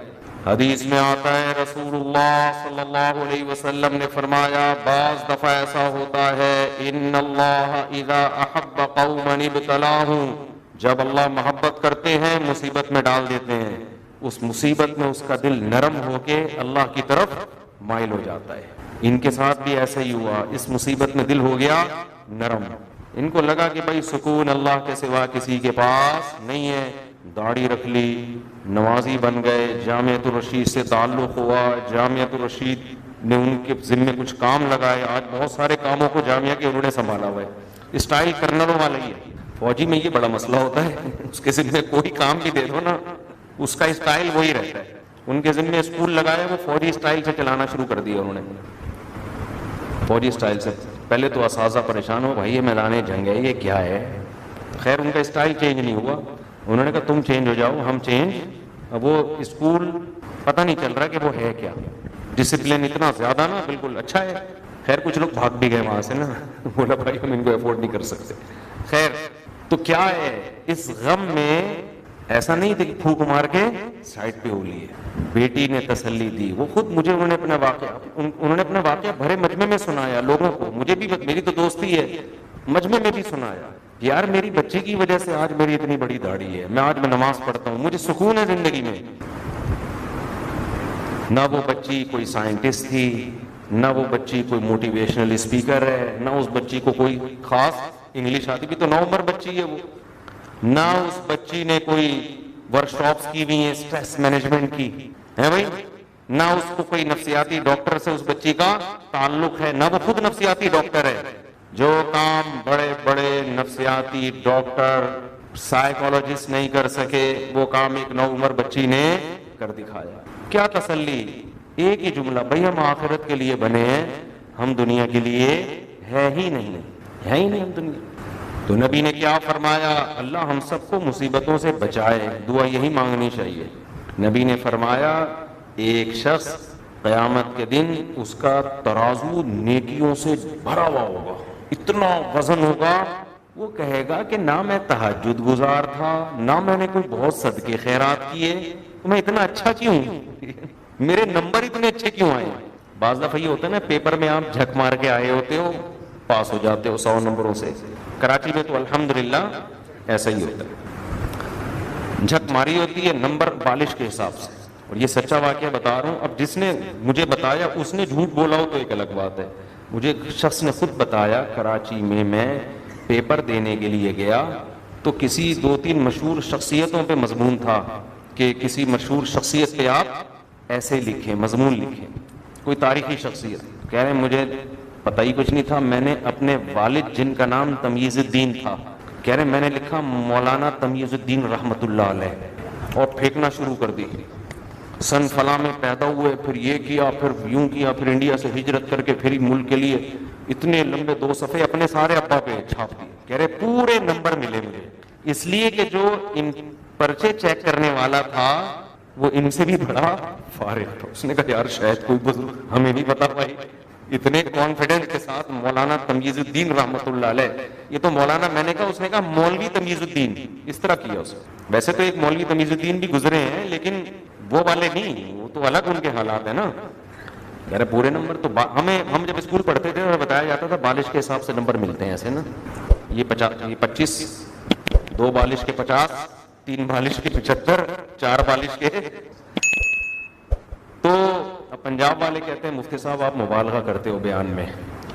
حدیث میں آتا ہے رسول اللہ صلی اللہ علیہ وسلم نے فرمایا, بعض دفعہ ایسا ہوتا ہے, ان اللہ اذا احب قوما ابتلاہم, جب اللہ محبت کرتے ہیں مصیبت میں ڈال دیتے ہیں. اس مصیبت میں اس کا دل نرم ہو کے اللہ کی طرف مائل ہو جاتا ہے. ان کے ساتھ بھی ایسا ہی ہوا, اس مصیبت میں دل ہو گیا نرم. ان کو لگا کہ بھائی سکون اللہ کے سوا کسی کے پاس نہیں ہے. داڑھی رکھ لی, نمازی بن گئے, جامعۃ الرشید سے تعلق ہوا, جامعۃ الرشید نے ان کے ذمے کچھ کام لگائے. آج بہت سارے کاموں کو جامعہ کے انہوں نے سنبھالا ہوا ہے. اسٹائل کرنلوں والا ہی ہے. فوجی میں یہ بڑا مسئلہ ہوتا ہے, اس کے ذمے کوئی کام بھی دے دو نا, اس کا اسٹائل وہی رہتا ہے. ان کے ذمے اسکول لگائے, وہ فوجی اسٹائل سے چلانا شروع کر دیا انہوں نے. فوجی اسٹائل سے پہلے تو اساتذہ پریشان ہو, بھائی یہ میدان جنگ ہے, یہ کیا ہے. خیر ان کا اسٹائل چینج نہیں ہوا. انہوں نے کہا تم چینج ہو جاؤ، ہم چینج. اب وہ اسکول پتہ نہیں چل رہا کہ وہ ہے کیا. ڈسپلن اتنا زیادہ نا، بالکل اچھا ہے. خیر کچھ لوگ بھاگ بھی گئے وہاں سے نا، بولا بھائی ہم ان کو افورڈ نہیں کر سکتے. خیر تو کیا ہے اس غم میں، ایسا نہیں تھا کہ پھونک مار کے سائڈ پہ ہو لیے. بیٹی نے تسلی دی، وہ خود مجھے انہوں نے اپنا واقعہ بھرے مجمع میں سنایا لوگوں کو. مجھے بھی، میری تو دوستی ہے، مجمع میں بھی سنایا. یار میری بچی کی وجہ سے آج میری اتنی بڑی داڑھی ہے، آج میں نماز پڑھتا ہوں، مجھے سکون ہے زندگی میں. نہ وہ بچی کوئی سائنٹسٹ تھی، نہ وہ بچی کوئی موٹیویشنل اسپیکر ہے، نہ اس بچی کو کوئی خاص انگلش آتی بھی تو 9 عمر بچی ہے وہ، نہ اس بچی نے کوئی ورکشاپس کی ہوئی ہیں اسٹریس مینجمنٹ کی ہے بھائی، نہ اس کو کوئی نفسیاتی ڈاکٹر سے اس بچی کا تعلق ہے، نہ وہ خود نفسیاتی ڈاکٹر ہے. جو کام بڑے بڑے نفسیاتی ڈاکٹر سائیکالوجسٹ نہیں کر سکے وہ کام ایک 9 عمر بچی نے کر دکھایا. کیا تسلی، ایک ہی جملہ، بھائی ہم آخرت کے لیے بنے ہیں، ہم دنیا کے لیے ہے ہی نہیں ہم دنیا. تو نبی نے کیا فرمایا، اللہ ہم سب کو مصیبتوں سے بچائے، دعا یہی مانگنی چاہیے. نبی نے فرمایا ایک شخص قیامت کے دن اس کا ترازو نیکیوں سے بھرا ہوا ہوگا، اتنا وزن ہوگا، وہ کہے گا کہ نہ میں تہجد گزار تھا، نہ میں نے کوئی بہت صدقے خیرات کیے، تو میں اتنا اچھا کیوں، میرے نمبر اتنے اچھے کیوں آئے. بعض دفعہ یہ ہوتا ہے نا پیپر میں آپ جھک مار کے آئے ہوتے ہو، پاس ہو جاتے ہو 100 نمبروں سے. کراچی میں تو الحمدللہ ایسا ہی ہوتا ہے، جھک ماری ہوتی ہے نمبر بالش کے حساب سے. اور یہ سچا واقعہ بتا رہا ہوں. اب جس نے مجھے بتایا اس نے جھوٹ بولا ہو تو ایک الگ بات ہے. مجھے شخص نے خود بتایا کراچی میں پیپر دینے کے لیے گیا تو کسی 2-3 مشہور شخصیتوں پہ مضمون تھا کہ کسی مشہور شخصیت پہ آپ ایسے لکھیں، مضمون لکھیں، کوئی تاریخی شخصیت. کہہ رہے ہیں مجھے پتہ ہی کچھ نہیں تھا، میں نے اپنے والد جن کا نام تمیز الدین تھا، کہہ رہے ہیں میں نے لکھا مولانا تمیز الدین رحمت اللہ علیہ، اور پھینکنا شروع کر دی. سن فلاں میں پیدا ہوئے، پھر یہ کیا، پھر یوں کیا، پھر انڈیا سے ہجرت کر کے پھر ملک کے لیے اتنے لمبے 2 صفحے اپنے سارے ابا پہ چھاپ دیے. کہہ رہے پورے نمبر ملے مجھے، اس لیے کہ جو ان پرچے چیک کرنے والا تھا وہ ان سے بھی بڑا فارغ تھا. اس نے کہا یار شاید کوئی بزرگ، ہمیں نہیں پتا بھائی. اتنے کانفیڈنس کے ساتھ مولانا تمیز الدین رحمت اللہ علیہ، یہ تو مولانا، میں نے کہا، اس نے کہا مولوی تمیز الدین، اس طرح کیا اس نے. ویسے تو ایک مولوی تمیز الدین بھی گزرے ہیں لیکن وہ والے نہیں، وہ تو الگ ان کے حالات ہیں نا. کہہ رہے پورے نمبر تو ہم جب اسکول پڑھتے تھے تو بتایا جاتا تھا بالش کے حساب سے نمبر ملتے ہیں ایسے نا، یہ 25، 2 بالش کے 50، 3 بالش کے 75، 4 بالش کے. تو اب پنجاب والے کہتے ہیں مفتی صاحب آپ مبالغہ کرتے ہو بیان میں،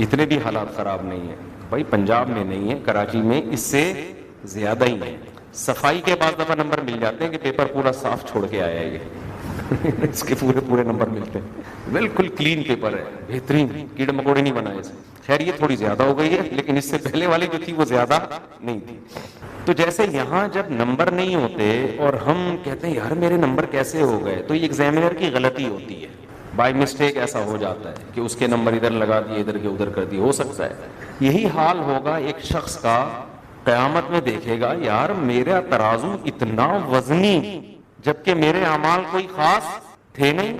اتنے بھی حالات خراب نہیں ہیں. بھائی پنجاب میں نہیں ہے، کراچی میں اس سے زیادہ ہی ہے. صفائی کے بعد دفعہ نمبر مل جاتے ہیں کہ پیپر پورا صاف چھوڑ کے آیا ہے یہ اس کے پورے نمبر ملتے ہیں، بالکل کلین پیپر ہے، بہترین، کیڑے مکوڑے نہیں بنائے اسے. خیر یہ تھوڑی زیادہ ہو گئی ہے لیکن اس سے پہلے والی جو تھی وہ زیادہ نہیں تھی. تو جیسے یہاں جب نمبر نہیں ہوتے اور ہم کہتے ہیں یار میرے نمبر کیسے ہو گئے، تو یہ ایگزامینر کی غلطی ہوتی ہے، بائی مسٹیک ایسا ہو جاتا ہے کہ اس کے نمبر ادھر لگا دیے، ادھر کے ادھر کر دیے، ہو سکتا ہے. یہی حال ہوگا ایک شخص کا، قیامت میں دیکھے گا یار میرا ترازو اتنا وزنی جبکہ میرے اعمال کوئی خاص تھے نہیں،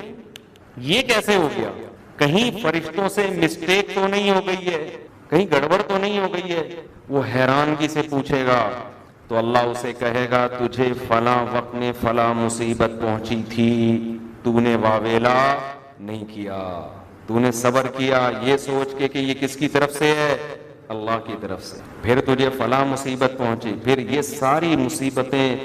یہ کیسے ہو گیا؟ کہیں فرشتوں سے مسٹیک تو نہیں ہو گئی ہے، کہیں گڑبڑ تو نہیں ہو گئی ہے. وہ حیرانگی سے پوچھے گا تو اللہ اسے کہے گا تجھے فلاں وقت میں فلاں مصیبت پہنچی تھی، تو نے واویلا نہیں کیا، تو نے صبر کیا یہ سوچ کے کہ یہ کس کی طرف سے ہے، اللہ کی طرف سے. پھر تجھے فلاں مصیبت پہنچی، پھر یہ ساری مصیبتیں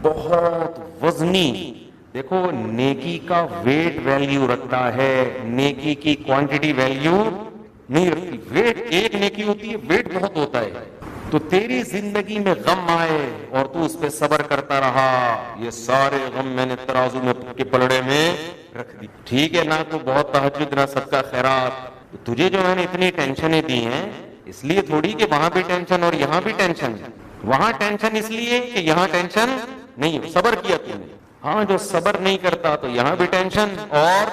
بہت وزنی. دیکھو نیکی کا ویٹ ویلیو رکھتا ہے، نیکی کی کوانٹٹی ویلیو نہیں رکھتی. ویٹ ایک نیکی ہوتی ہے، ویٹ بہت ہوتا ہے. تو تیری زندگی میں غم آئے اور تو اس پہ صبر کرتا رہا، یہ سارے غم میں نے ترازو میں کے پلڑے میں رکھ دی. ٹھیک ہے، نہ تو بہت تہجد نہ صدقہ خیرات، تجھے جو میں نے اتنی ٹینشنیں دی ہیں اس لیے تھوڑی کہ وہاں بھی ٹینشن اور یہاں بھی ٹینشن، وہاں ٹینشن اس لیے کہ یہاں ٹینشن نہیں، صبر کیا تم نے. ہاں جو صبر نہیں کرتا تو یہاں بھی ٹینشن اور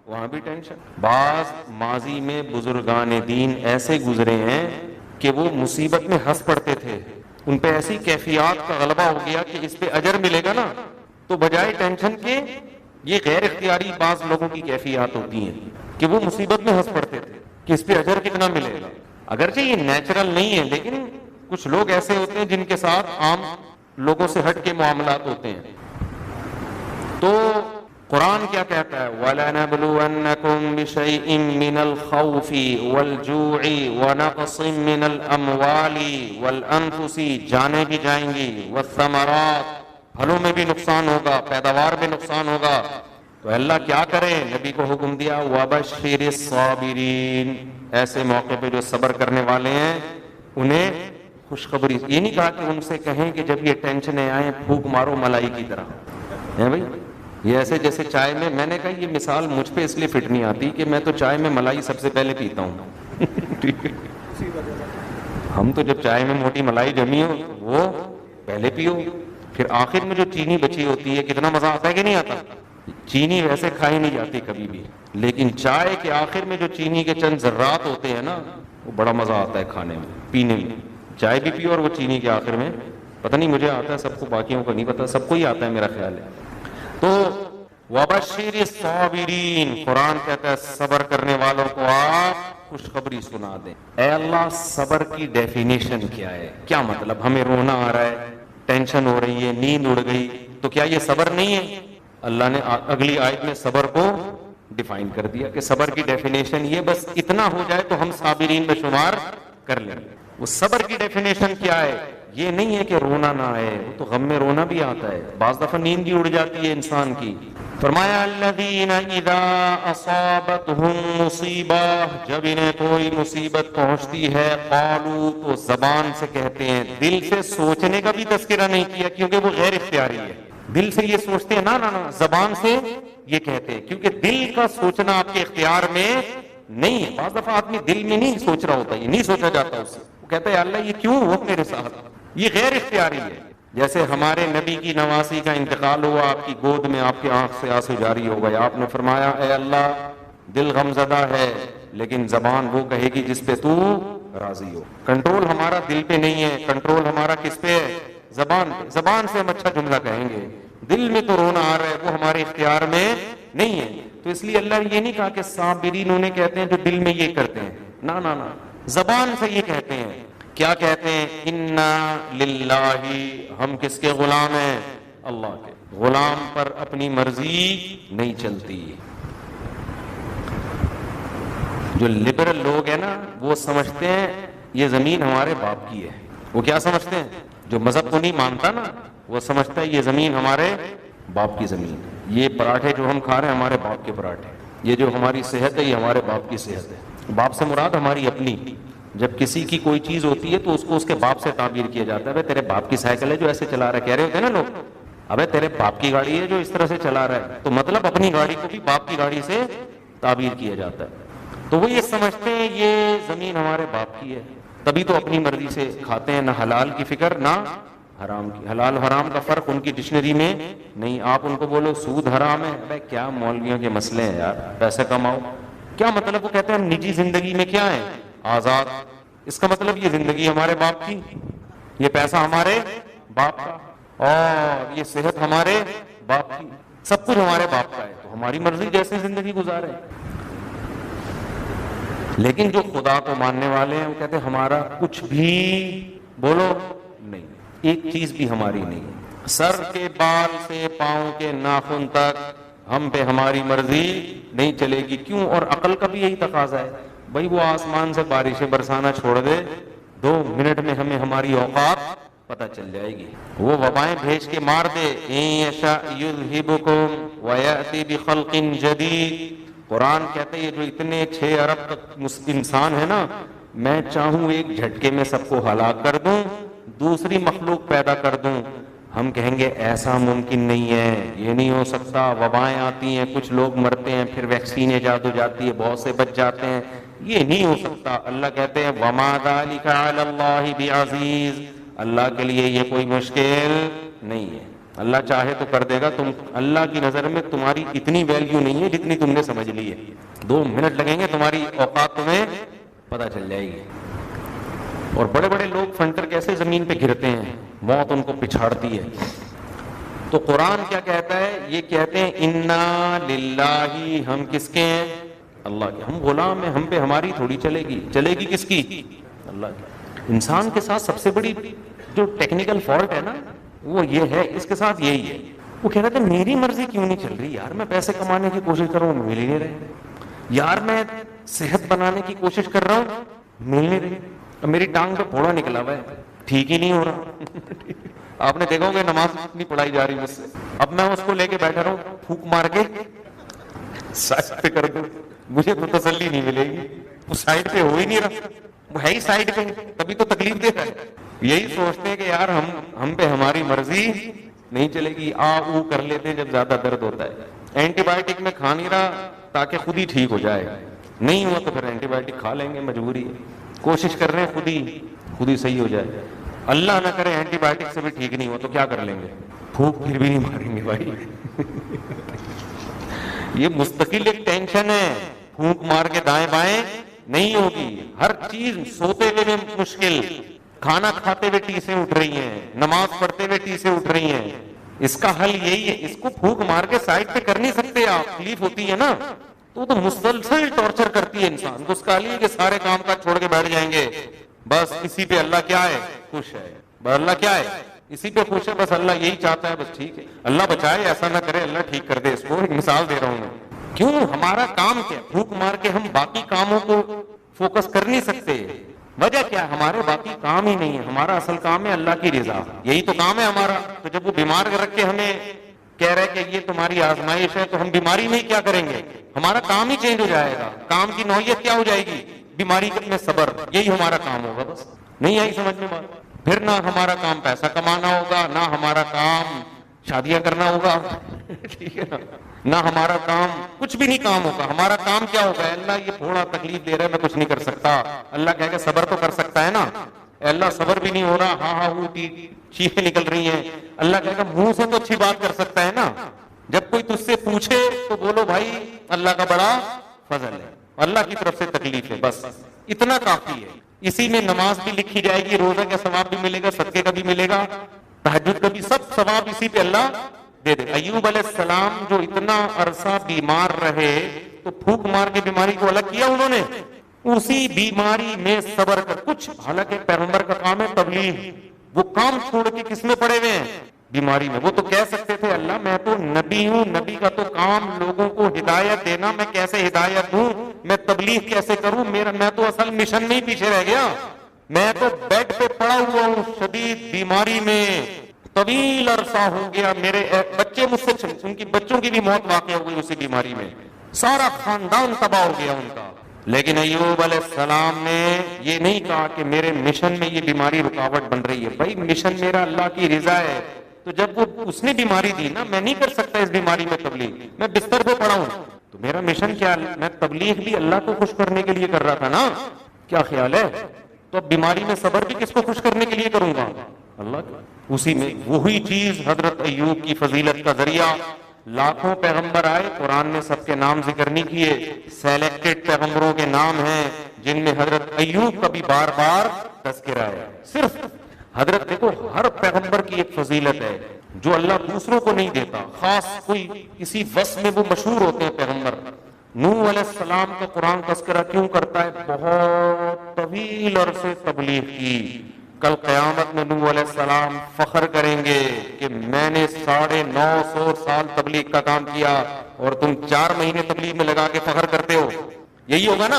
وہاں بھی ٹینشن. بعض ماضی میں بزرگان دین ایسے گزرے ہیں کہ وہ مصیبت میں ہنس پڑتے تھے ان پہ ایسی کیفیات کا غلبہ ہو گیا کہ اس پہ اجر ملے گا نا، تو بجائے ٹینشن کے یہ غیر اختیاری بعض لوگوں کی کیفیات ہوتی ہیں کہ وہ مصیبت میں ہنس پڑتے تھے کہ اس پہ اجر کتنا ملے گا. اگرچہ یہ نیچرل نہیں ہے، لیکن کچھ لوگ ایسے ہوتے ہیں جن کے ساتھ عام لوگوں سے ہٹ کے معاملات ہوتے ہیں. تو قرآن کیا کہتا ہے؟ وَلَنَبْلُوَنَّكُمْ بِشَيْءٍ مِّنَ الْخَوْفِ وَالْجُوعِ وَنَقْصٍ مِّنَ الْأَمْوَالِ وَالْأَنفُسِ، جانیں بھی جائیں گی، وَالثَّمَرَاتِ، پھلوں میں بھی نقصان ہوگا، پیداوار میں نقصان ہوگا. تو اللہ کیا کرے؟ نبی کو حکم دیا وَبَشِّرِ الصَّابِرِينَ، ایسے موقع پہ جو صبر کرنے والے ہیں انہیں خوشخبری. یہ نہیں کہا کہ ان سے کہیں کہ جب یہ ٹینشنیں آئیں پھونک مارو ملائی کی طرح، ہے بھائی. یہ ایسے جیسے چائے میں نے کہا یہ مثال مجھ پہ اس لیے فٹ نہیں آتی کہ میں تو چائے میں ملائی سب سے پہلے پیتا ہوں. ہم تو جب چائے میں موٹی ملائی جمی ہو وہ پہلے پیو، پھر آخر میں جو چینی بچی ہوتی ہے کتنا مزہ آتا ہے کہ نہیں آتا. چینی ویسے کھائی نہیں جاتی کبھی بھی، لیکن چائے کے آخر میں جو چینی کے چند ذرات ہوتے ہیں نا وہ بڑا مزہ آتا ہے کھانے میں پینے میں. چائے بھی پیو اور وہ چینی کے آخر میں، پتہ نہیں مجھے آتا ہے، سب کو باقیوں کو نہیں پتا، سب کو ہی آتا ہے میرا خیال ہے. تو وَبَشِّرِ الصَّابِرِينَ، قرآن کہتا ہے صبر کرنے والوں کو آپ خوشخبری سنا دیں. اے اللہ صبر کی ڈیفینیشن کیا ہے؟ کیا مطلب؟ ہمیں رونا آ رہا ہے، ٹینشن ہو رہی ہے، نیند اڑ گئی، تو کیا یہ صبر نہیں ہے؟ اللہ نے اگلی آیت میں صبر کو ڈیفائن کر دیا کہ صبر کی ڈیفینیشن یہ بس اتنا ہو جائے تو ہم صابرین میں شمار کر لیں. وہ صبر کی ڈیفینیشن کیا ہے؟ یہ نہیں ہے کہ رونا نہ آئے، وہ تو غم میں رونا بھی آتا ہے، بعض دفعہ نیند بھی اڑ جاتی ہے انسان کی. فرمایا الذین اذا اصابتہم مصیبہ، جب انہیں کوئی مصیبت پہنچتی ہے، قالوا، تو زبان سے کہتے ہیں، دل سے سوچنے کا بھی تذکرہ نہیں کیا کیونکہ وہ غیر اختیاری ہے. دل سے یہ سوچتے ہیں نا، زبان سے یہ کہتے ہیں کیونکہ دل کا سوچنا آپ کے اختیار میں نہیں ہے. بعض دفعہ آدمی دل میں نہیں سوچ رہا ہوتا، یہ نہیں سوچا جاتا اس سے، وہ کہتا ہے اللہ یہ کیوں ہوا میرے ساتھ، یہ غیر اختیاری ہے. جیسے ہمارے نبی کی نواسی کا انتقال ہوا، آپ کی گود میں آپ کی آنکھ سے آنسو جاری ہو گئے، آپ نے فرمایا اے اللہ دل غمزدہ ہے لیکن زبان وہ کہے گی جس پہ تو راضی ہو. کنٹرول ہمارا دل پہ نہیں ہے، کنٹرول ہمارا کس پہ ہے؟ زبان پہ. زبان سے ہم اچھا جملہ کہیں گے، دل میں تو رونا آ رہا ہے وہ ہمارے اختیار میں نہیں ہے. تو اس لیے اللہ نے یہ نہیں کہا کہ صابرین انہیں کہتے ہیں جو دل میں یہ کرتے ہیں، نہ، زبان سے یہ کہتے ہیں. کیا کہتے ہیں؟ انا للہ، ہم کس کے غلام ہیں؟ اللہ کے. غلام پر اپنی مرضی نہیں چلتی. جو لبرل لوگ ہیں نا وہ سمجھتے ہیں یہ زمین ہمارے باپ کی ہے. وہ کیا سمجھتے ہیں؟ جو مذہب کو نہیں مانتا نا وہ سمجھتا ہے یہ زمین ہمارے باپ کی زمین ہے، یہ پراٹھے جو ہم کھا رہے ہیں ہمارے باپ کے پراٹھے، یہ جو ہماری صحت ہے یہ ہمارے باپ کی صحت ہے. باپ سے مراد ہماری اپنی. جب کسی کی کوئی چیز ہوتی ہے تو اس کو اس کے باپ سے تعبیر کیا جاتا ہے. تیرے باپ کی سائیکل ہے جو ایسے چلا رہا ہے، کہہ رہے ہوتے ہیں نا لوگ، ابے تیرے باپ کی گاڑی ہے جو اس طرح سے چلا رہا ہے، تو مطلب اپنی گاڑی کو بھی باپ کی گاڑی سے تعبیر کیا جاتا ہے. تو وہ یہ سمجھتے ہیں یہ زمین ہمارے باپ کی ہے، تبھی تو اپنی مرضی سے کھاتے ہیں، نہ حلال کی فکر نہ حرام کی. حلال حرام کا فرق ان کی ڈکشنری میں نہیں. آپ ان کو بولو سود حرام ہے، بھائی کیا مولویوں کے مسئلے ہیں یار، پیسے کماؤ. کیا مطلب؟ وہ کہتے ہیں ہم نجی زندگی میں کیا ہے؟ آزاد. اس کا مطلب یہ زندگی ہمارے باپ کی، یہ پیسہ ہمارے باپ کا، اور یہ صحت ہمارے باپ کی، سب کچھ ہمارے باپ کا ہے، تو ہماری مرضی جیسے زندگی گزارے. لیکن جو خدا کو ماننے والے ہیں وہ کہتے ہیں ہمارا کچھ بھی بولو نہیں، ایک چیز بھی ہماری نہیں. سر کے بال سے پاؤں کے ناخن تک ہم پہ ہماری مرضی نہیں چلے گی. کیوں؟ اور عقل کا بھی یہی تقاضا ہے. بھائی وہ آسمان سے بارشیں برسانا چھوڑ دے، 2 منٹ میں ہمیں ہماری اوقات پتہ چل جائے گی. وہ وبائیں بھیج کے مار دے. ان یشاء یذھبکم ویأتی بخلق جدید. قرآن کہتے ہیں یہ جو اتنے 6 ارب تک انسان ہے نا، میں چاہوں ایک جھٹکے میں سب کو ہلاک کر دوں، دوسری مخلوق پیدا کر دوں. ہم کہیں گے ایسا ممکن نہیں ہے، یہ نہیں ہو سکتا. وبائیں آتی ہیں، کچھ لوگ مرتے ہیں، پھر ویکسین ایجاد ہو جاتی ہے، بہت سے بچ جاتے ہیں، یہ نہیں ہو سکتا. اللہ کہتے ہیں وما ذلک علی اللہ بعزیز، اللہ کے لیے یہ کوئی مشکل نہیں ہے، اللہ چاہے تو کر دے گا. تم اللہ کی نظر میں تمہاری اتنی ویلیو نہیں ہے جتنی تم نے سمجھ لی ہے. 2 منٹ لگیں گے، تمہاری اوقات تمہیں پتہ چل جائے گی. اور بڑے بڑے لوگ فنٹر کیسے زمین پہ گرتے ہیں، موت ان کو پچھاڑتی ہے. تو قرآن کیا کہتا ہے؟ یہ کہتے ہیں انا للہ، ہم کس کے ہیں؟ اللہ کے. ہم غلام ہیں، ہم پہ ہماری تھوڑی چلے گی. چلے گی کس کی؟ اللہ کی. انسان کے ساتھ سب سے بڑی جو ٹیکنیکل فالٹ ہے نا وہ یہ ہے، اس کے ساتھ یہی ہے. وہ کہہ رہے تھے میری مرضی کیوں نہیں چل رہی یار، میں پیسے کمانے کی کوشش کر رہا ہوں مل ہی نہیں رہے یار، میں صحت بنانے کی کوشش کر رہا ہوں مل نہیں رہی. اب میری ٹانگ پہ پھوڑا نکلا ہوا ہے، ٹھیک ہی نہیں ہو رہا. آپ نے دیکھا ہوگا نماز نہیں پڑھائی جا رہی مجھ سے، اب میں اس کو لے کے بیٹھا رہا ہوں، پھونک مار کے سائڈ پہ کر دوں، مجھے تو تسلی نہیں ملے گی. وہ سائڈ پہ ہو ہی نہیں رہا، وہ ہے ہی سائڈ پہ، تبھی تو تکلیف دے رہا ہے. یہی سوچتے ہیں کہ یار ہم پہ ہماری مرضی نہیں چلے گی. آ او کر لیتے ہیں جب زیادہ درد ہوتا ہے. اینٹی بایوٹک میں کھا نہیں رہا تاکہ خود ہی ٹھیک ہو جائے، نہیں ہوا تو پھر اینٹی بایوٹک کھا لیں گے، مجبوری ہے. کوشش کر رہے ہیں خود ہی صحیح ہو جائے. اللہ نہ کرے اینٹی بایوٹک سے بھی ٹھیک نہیں ہوا تو کیا کر لیں گے؟ پھونک پھر بھی نہیں ماریں گے بھائی. یہ مستقل ایک ٹینشن ہے، پھونک مار کے دائیں بائیں نہیں ہوگی. ہر چیز سوتے ہوئے میں مشکل، کھانا کھاتے ہوئے ٹیسیں اٹھ رہی ہیں، نماز پڑھتے ہوئے ٹیسیں اٹھ رہی ہیں. اس کا حل یہی ہے. اس کو پھونک مار کے سائڈ پہ کر نہیں سکتے آپ، تکلیف ہوتی ہے نا تو مسلسل ٹارچر کرتی ہے انسان کو. اس کا حل یہ کہ سارے کام کا چھوڑ کے بیٹھ جائیں گے، بس اسی پہ اللہ کیا ہے؟ خوش ہے. بس اللہ کیا ہے؟ اسی پہ خوش ہے. بس اللہ یہی چاہتا ہے، بس ٹھیک ہے. اللہ بچائے ایسا نہ کرے، اللہ ٹھیک کر دے اس کو. ایک مثال دے رہا ہوں میں. کیوں؟ ہمارا کام کیا؟ پھونک مار کے ہم باقی کاموں کو فوکس کر نہیں سکتے. وجہ کیا؟ ہمارے باقی کام ہی نہیں ہے. ہمارا اصل کام ہے اللہ کی رضا، یہی تو کام ہے ہمارا. تو جب وہ بیمار رکھ کے ہمیں کہہ رہے کہ یہ تمہاری آزمائش ہے، تو ہم بیماری میں کیا کریں گے؟ ہمارا کام ہی چینج ہو جائے گا. کام کی نوعیت کیا ہو جائے گی؟ بیماری میں صبر، یہی ہمارا کام ہوگا. بس نہیں آئی سمجھ میں بات؟ پھر نہ ہمارا کام پیسہ کمانا ہوگا، نہ ہمارا کام شادیاں کرنا ہوگا، ٹھیک ہے نا، نہ ہمارا کام کچھ بھی نہیں کام ہوگا. ہمارا کام کیا ہوگا؟ اللہ یہ تھوڑا تکلیف دے رہا ہے، میں کچھ نہیں کر سکتا. اللہ کہے گا صبر تو کر سکتا ہے نا. اللہ صبر بھی نہیں ہو رہا، ہاں ہاں وہ چیخیں نکل رہی ہیں. اللہ کہے گا منہ سے تو اچھی بات کر سکتا ہے نا. جب کوئی تجھ سے پوچھے تو بولو بھائی اللہ کا بڑا فضل ہے، اللہ کی طرف سے تکلیف ہے، بس اتنا کافی ہے. اسی میں نماز بھی لکھی جائے گی، روزہ کا ثواب بھی ملے گا، صدقے کا بھی ملے گا، تہجد کا بھی، سب ثواب اسی پہ اللہ دے دے. ایوب علیہ السلام جو اتنا عرصہ بیمار رہے تو پھونک مار کے بیماری کو الگ کیا انہوں نے. اسی بیماری میں صبر کر کچھ، حالانکہ پیغمبر کا کام ہے تبلیغ، وہ کام چھوڑ کے کس میں پڑے ہوئے ہیں؟ بیماری میں. وہ تو کہہ سکتے تھے اللہ میں تو نبی ہوں، نبی کا تو کام لوگوں کو ہدایت دینا، میں کیسے ہدایت دوں، میں تبلیغ کیسے کروں، میں تو اصل مشن میں ہی پیچھے رہ گیا، میں تو بیڈ پہ پڑا ہوا ہوں شدید بیماری میں، طویل عرصہ ہو گیا. میرے بچے مجھ سے، ان کی بچوں کی بھی موت واقع ہو گئی اسی بیماری میں، سارا خاندان تباہ ہو گیا ان کا. لیکن ایوب علیہ السلام نے یہ نہیں کہا کہ میرے مشن میں یہ بیماری رکاوٹ بن رہی ہے. بھائی مشن میرا اللہ کی رضا ہے. تو جب وہ اس نے بیماری دی نا، میں نہیں کر سکتا اس بیماری میں تبلیغ، میں بستر پہ پڑا ہوں، تو میرا مشن کیا؟ میں تبلیغ بھی اللہ کو خوش کرنے کے لیے کر رہا تھا نا. کیا خیال ہے؟ تو اب بیماری میں صبر بھی کس کو خوش کرنے کے لیے کروں گا؟ اللہ کو. اسی میں وہی چیز حضرت ایوب کی فضیلت کا ذریعہ. لاکھوں پیغمبر آئے، قرآن نے سب کے نام ذکر نہیں کیے، سیلیکٹڈ پیغمبروں کے نام ہیں جن میں حضرت ایوب کا بھی بار بار تذکرہ ہے. صرف حضرت دیکھو، ہر پیغمبر کی ایک فضیلت ہے جو اللہ دوسروں کو نہیں دیتا. خاص کوئی کسی وصف میں وہ مشہور ہوتے ہیں پیغمبر. نوح علیہ السلام کا قرآن تذکرہ کیوں کرتا ہے؟ بہت طویل عرصے تبلیغ کی. کل قیامت میں نوح علیہ السلام فخر کریں گے کہ میں نے 950 سال تبلیغ کا کام کیا اور تم 4 مہینے تبلیغ میں لگا کے فخر کرتے ہو. یہی ہوگا نا.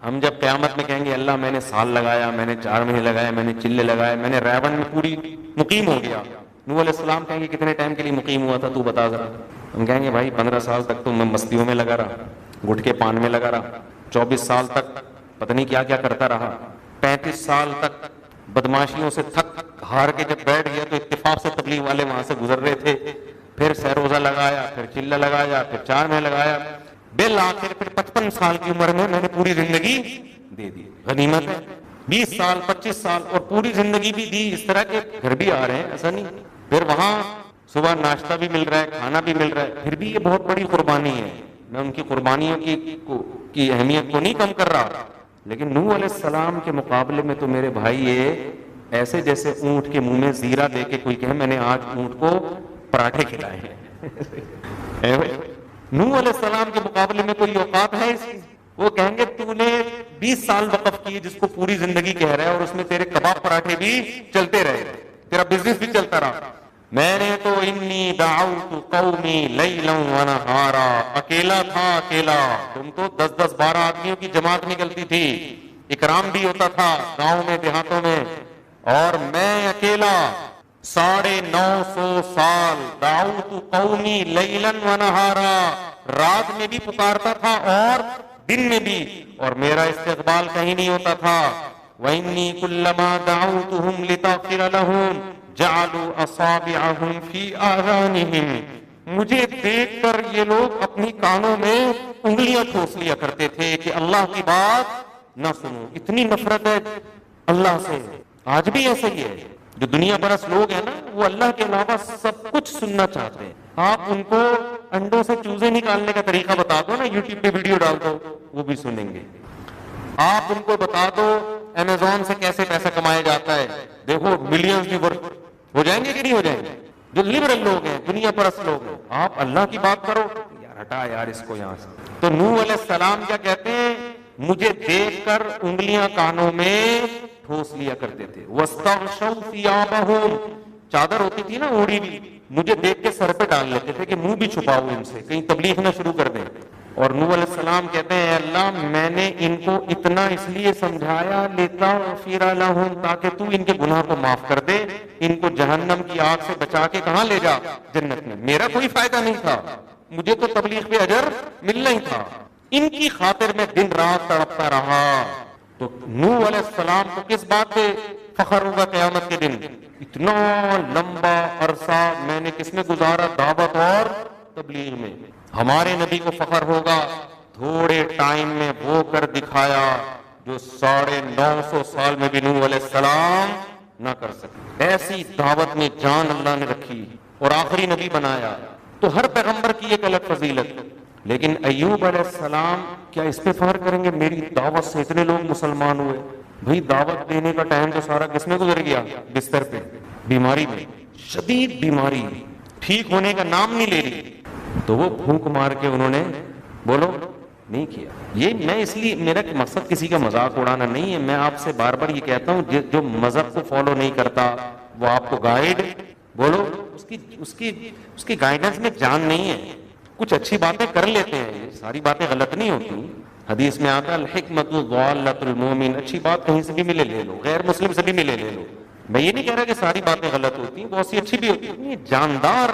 ہم جب قیامت میں کہیں گے اللہ میں نے سال لگایا، میں نے 4 مہینے لگایا، میں نے چلے لگائے، میں نے ریون میں پوری مقیم ہو گیا. نوح علیہ السلام کہیں گے کتنے ٹائم کے لیے مقیم ہوا تھا تو بتا ذرا. ہم کہیں گے بھائی 15 سال تک تو میں مستیوں میں لگا رہا، گٹکے پان میں لگا رہا، 24 سال تک پتہ نہیں کیا کیا کرتا رہا، 35 سال تک بدماشیوں سے تھک ہار کے جب بیٹھ گیا تو اتفاق سے تبلیغ والے وہاں سے گزر رہے تھے. پھر سہ روزہ لگایا، پھر چلہ لگایا، پھر 4 مہینے لگایا، بالآخر پھر 55 سال کی عمر میں نے پوری زندگی دے دی. غنیمت ہے. 20 سال 25 سال اور پوری زندگی بھی دی. اس طرح کے گھر بھی آ رہے ہیں، ایسا نہیں. پھر وہاں صبح ناشتہ بھی مل رہا ہے، کھانا بھی مل رہا ہے، پھر بھی یہ بہت بڑی قربانی ہے. میں ان کی قربانیوں کی اہمیت کو نہیں کم کر رہا، لیکن نوح علیہ السلام کے مقابلے میں تو میرے بھائی یہ ایسے جیسے اونٹ کے منہ میں زیرہ دے کے کوئی کہے میں نے آج اونٹ کو پراٹھے کھلائے ہیں. نوح علیہ السلام کے مقابلے میں کوئی اوقات ہے اس کی؟ وہ کہیں گے تو نے 20 سال وقف کیے جس کو پوری زندگی کہہ رہا ہے اور اس میں تیرے کباب پراٹھے بھی چلتے رہے, تیرا بزنس بھی چلتا رہا. میں نے تو انی دعوت قومی لیلا ونہارا, اکیلا تھا اکیلا. تم تو 10-10-12 آدمیوں کی جماعت نکلتی تھی, اکرام بھی ہوتا تھا گاؤں میں دیہاتوں میں, اور میں اکیلا 950 سال دعوت قومی لیلا ونہارا, رات میں بھی پکارتا تھا اور دن میں بھی, اور میرا استقبال کہیں نہیں ہوتا تھا. وَإِنِّي كُلَّمَا دَعَوْتُهُمْ لِتَغْفِرَ لَهُمْ جَعَلُوا أَصَابِعَهُمْ فِي آذَانِهِمْ, مجھے دیکھ کر یہ لوگ اپنی کانوں میں انگلیاں ٹھوس لیا کرتے تھے کہ اللہ کی بات نہ سنو. اتنی نفرت ہے اللہ سے. آج بھی ایسا ہی ہے. جو دنیا پرست لوگ ہیں نا, وہ اللہ کے علاوہ سب کچھ سننا چاہتے ہیں. آپ ان کو انڈوں سے چوزے نکالنے کا طریقہ بتا دو نا, یوٹیوب پہ ویڈیو ڈال دو, وہ بھی سنیں گے. آپ ان کو بتا دو امیزون سے کیسے پیسہ کمایا جاتا ہے, دیکھو ملینز بھی ہو جائیں گے کہ نہیں ہو جائیں گے. جو لبرل لوگ ہیں, دنیا پرست لوگ ہیں, آپ اللہ کی بات کرو یار, ہٹا یار اس کو یہاں سے. تو نوح علیہ السلام کیا کہتے ہیں, مجھے دیکھ کر انگلیاں کانوں میں ٹھوس لیا کرتے تھے. واستغشوا ثيابهم, چادر ہوتی تھی نا اوڑی بھی, مجھے دیکھ کے سر پہ ڈال لیتے تھے کہ منہ بھی چھپاؤ ان سے, کہیں تبلیغ نہ شروع کر دیں. اور نوح علیہ السلام کہتے ہیں, اے اللہ میں نے ان کو اتنا اس لیے سمجھایا لتغفر لهم, تاکہ تو ان کے گناہ کو معاف کر دے, ان کو جہنم کی آگ سے بچا کے کہاں لے جا, جنت میں. میرا کوئی فائدہ نہیں تھا, مجھے تو تبلیغ پہ اجر ملنا ہی تھا. ان کی خاطر میں دن رات تڑپتا رہا. تو نوح علیہ السلام کو کس بات پہ فخر ہوگا قیامت کے دن؟ اتنا لمبا عرصہ میں نے کس میں گزارا, دعوت اور تبلیغ میں. ہمارے نبی کو فخر ہوگا تھوڑے ٹائم میں وہ کر دکھایا جو 950 سال میں بھی نوح علیہ السلام نہ کر سکے. ایسی دعوت میں جان اللہ نے رکھی اور آخری نبی بنایا. تو ہر پیغمبر کی ایک الگ فضیلت. لیکن ایوب علیہ السلام کیا اس پہ فخر کریں گے میری دعوت سے اتنے لوگ مسلمان ہوئے؟ بھئی دعوت دینے کا ٹائم تو سارا کس میں گزر گیا, بستر پہ, بیماری میں, شدید بیماری, ٹھیک ہونے کا نام نہیں لے رہی. تو وہ پھونک مار کے انہوں نے بولو نہیں کیا. یہ میں اس لیے, میرا مقصد کسی کا مذاق اڑانا نہیں ہے, میں آپ سے بار بار یہ کہتا ہوں جو مذہب کو فالو نہیں کرتا وہ آپ کو گائیڈ بولو, اس کی گائیڈنس میں جان نہیں ہے. کچھ اچھی باتیں کر لیتے ہیں, ساری باتیں غلط نہیں ہوتی. حدیث میں آتا ہے الحکمت ضالۃ المومن, اچھی بات کہیں سے بھی ملے لے لو, غیر مسلم سے بھی ملے لے لو. میں یہ نہیں کہہ رہا کہ ساری باتیں غلط ہوتی ہیں, بہت سی اچھی بھی ہوتی ہیں. جاندار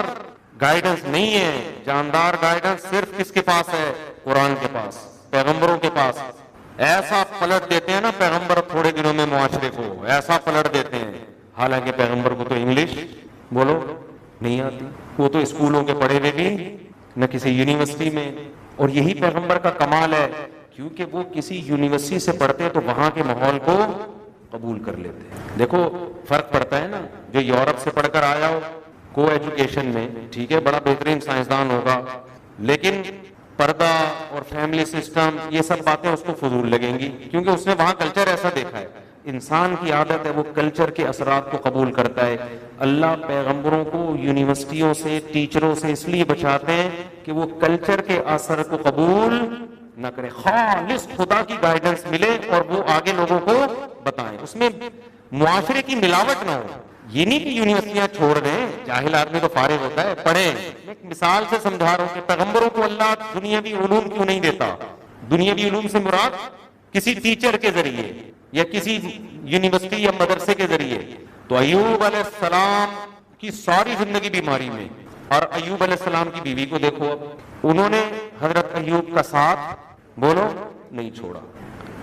گائیڈنس نہیں ہے. جاندار گائیڈنس صرف کس کے پاس ہے؟ قرآن کے پاس, پیغمبروں کے پاس. ایسا پلٹ دیتے ہیں نا پیغمبر تھوڑے دنوں میں معاشرے کو, ایسا پلٹ دیتے ہیں. حالانکہ پیغمبر کو تو انگلش بولو نہیں آتی, وہ تو اسکولوں کے پڑھے ہوئے بھی نہ کسی یونیورسٹی میں. اور یہی پیغمبر کا کمال ہے, کیونکہ وہ کسی یونیورسٹی سے پڑھتے تو وہاں کے ماحول کو قبول کر لیتے. دیکھو فرق پڑتا ہے نا, جو یورپ سے پڑھ کر آیا ہو کو ایجوکیشن میں, ٹھیک ہے بڑا بہترین سائنسدان ہوگا, لیکن پردہ اور فیملی سسٹم یہ سب باتیں اس کو فضول لگیں گی, کیونکہ اس نے وہاں کلچر ایسا دیکھا ہے. انسان کی عادت ہے وہ کلچر کے اثرات کو قبول کرتا ہے. اللہ پیغمبروں کو یونیورسٹیوں سے, ٹیچروں سے اس لیے بچاتے ہیں کہ وہ کلچر کے اثر کو قبول نہ کرے, خالص خدا کی گائیڈنس ملے اور وہ آگے لوگوں کو بتائیں, اس میں معاشرے کی ملاوٹ نہ ہو. یہ نہیں کہ یونیورسٹیاں چھوڑ دیں, جاہل آدمی تو فارغ ہوتا ہے, پڑھیں. ایک مثال سے سمجھا رہا ہوں کہ پیغمبروں کو اللہ دنیاوی علوم کیوں نہیں دیتا. دنیاوی علوم سے مراد کسی ٹیچر کے ذریعے یا کسی یونیورسٹی یا مدرسے کے ذریعے. تو ایوب علیہ السلام کی ساری زندگی بیماری میں, اور ایوب علیہ السلام کی بیوی کو دیکھو, اب انہوں نے حضرت ایوب کا ساتھ بولو نہیں چھوڑا.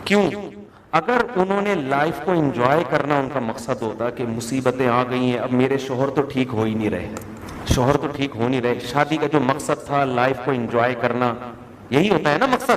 کیوں؟ اگر انہوں نے لائف کو انجوائے کرنا ان کا مقصد ہوتا کہ مصیبتیں آ گئی ہیں, اب میرے شوہر تو ٹھیک ہو ہی نہیں رہے, شوہر تو ٹھیک ہو نہیں رہے. شادی کا جو مقصد تھا لائف کو انجوائے کرنا, یہی ہوتا ہے نا مقصد.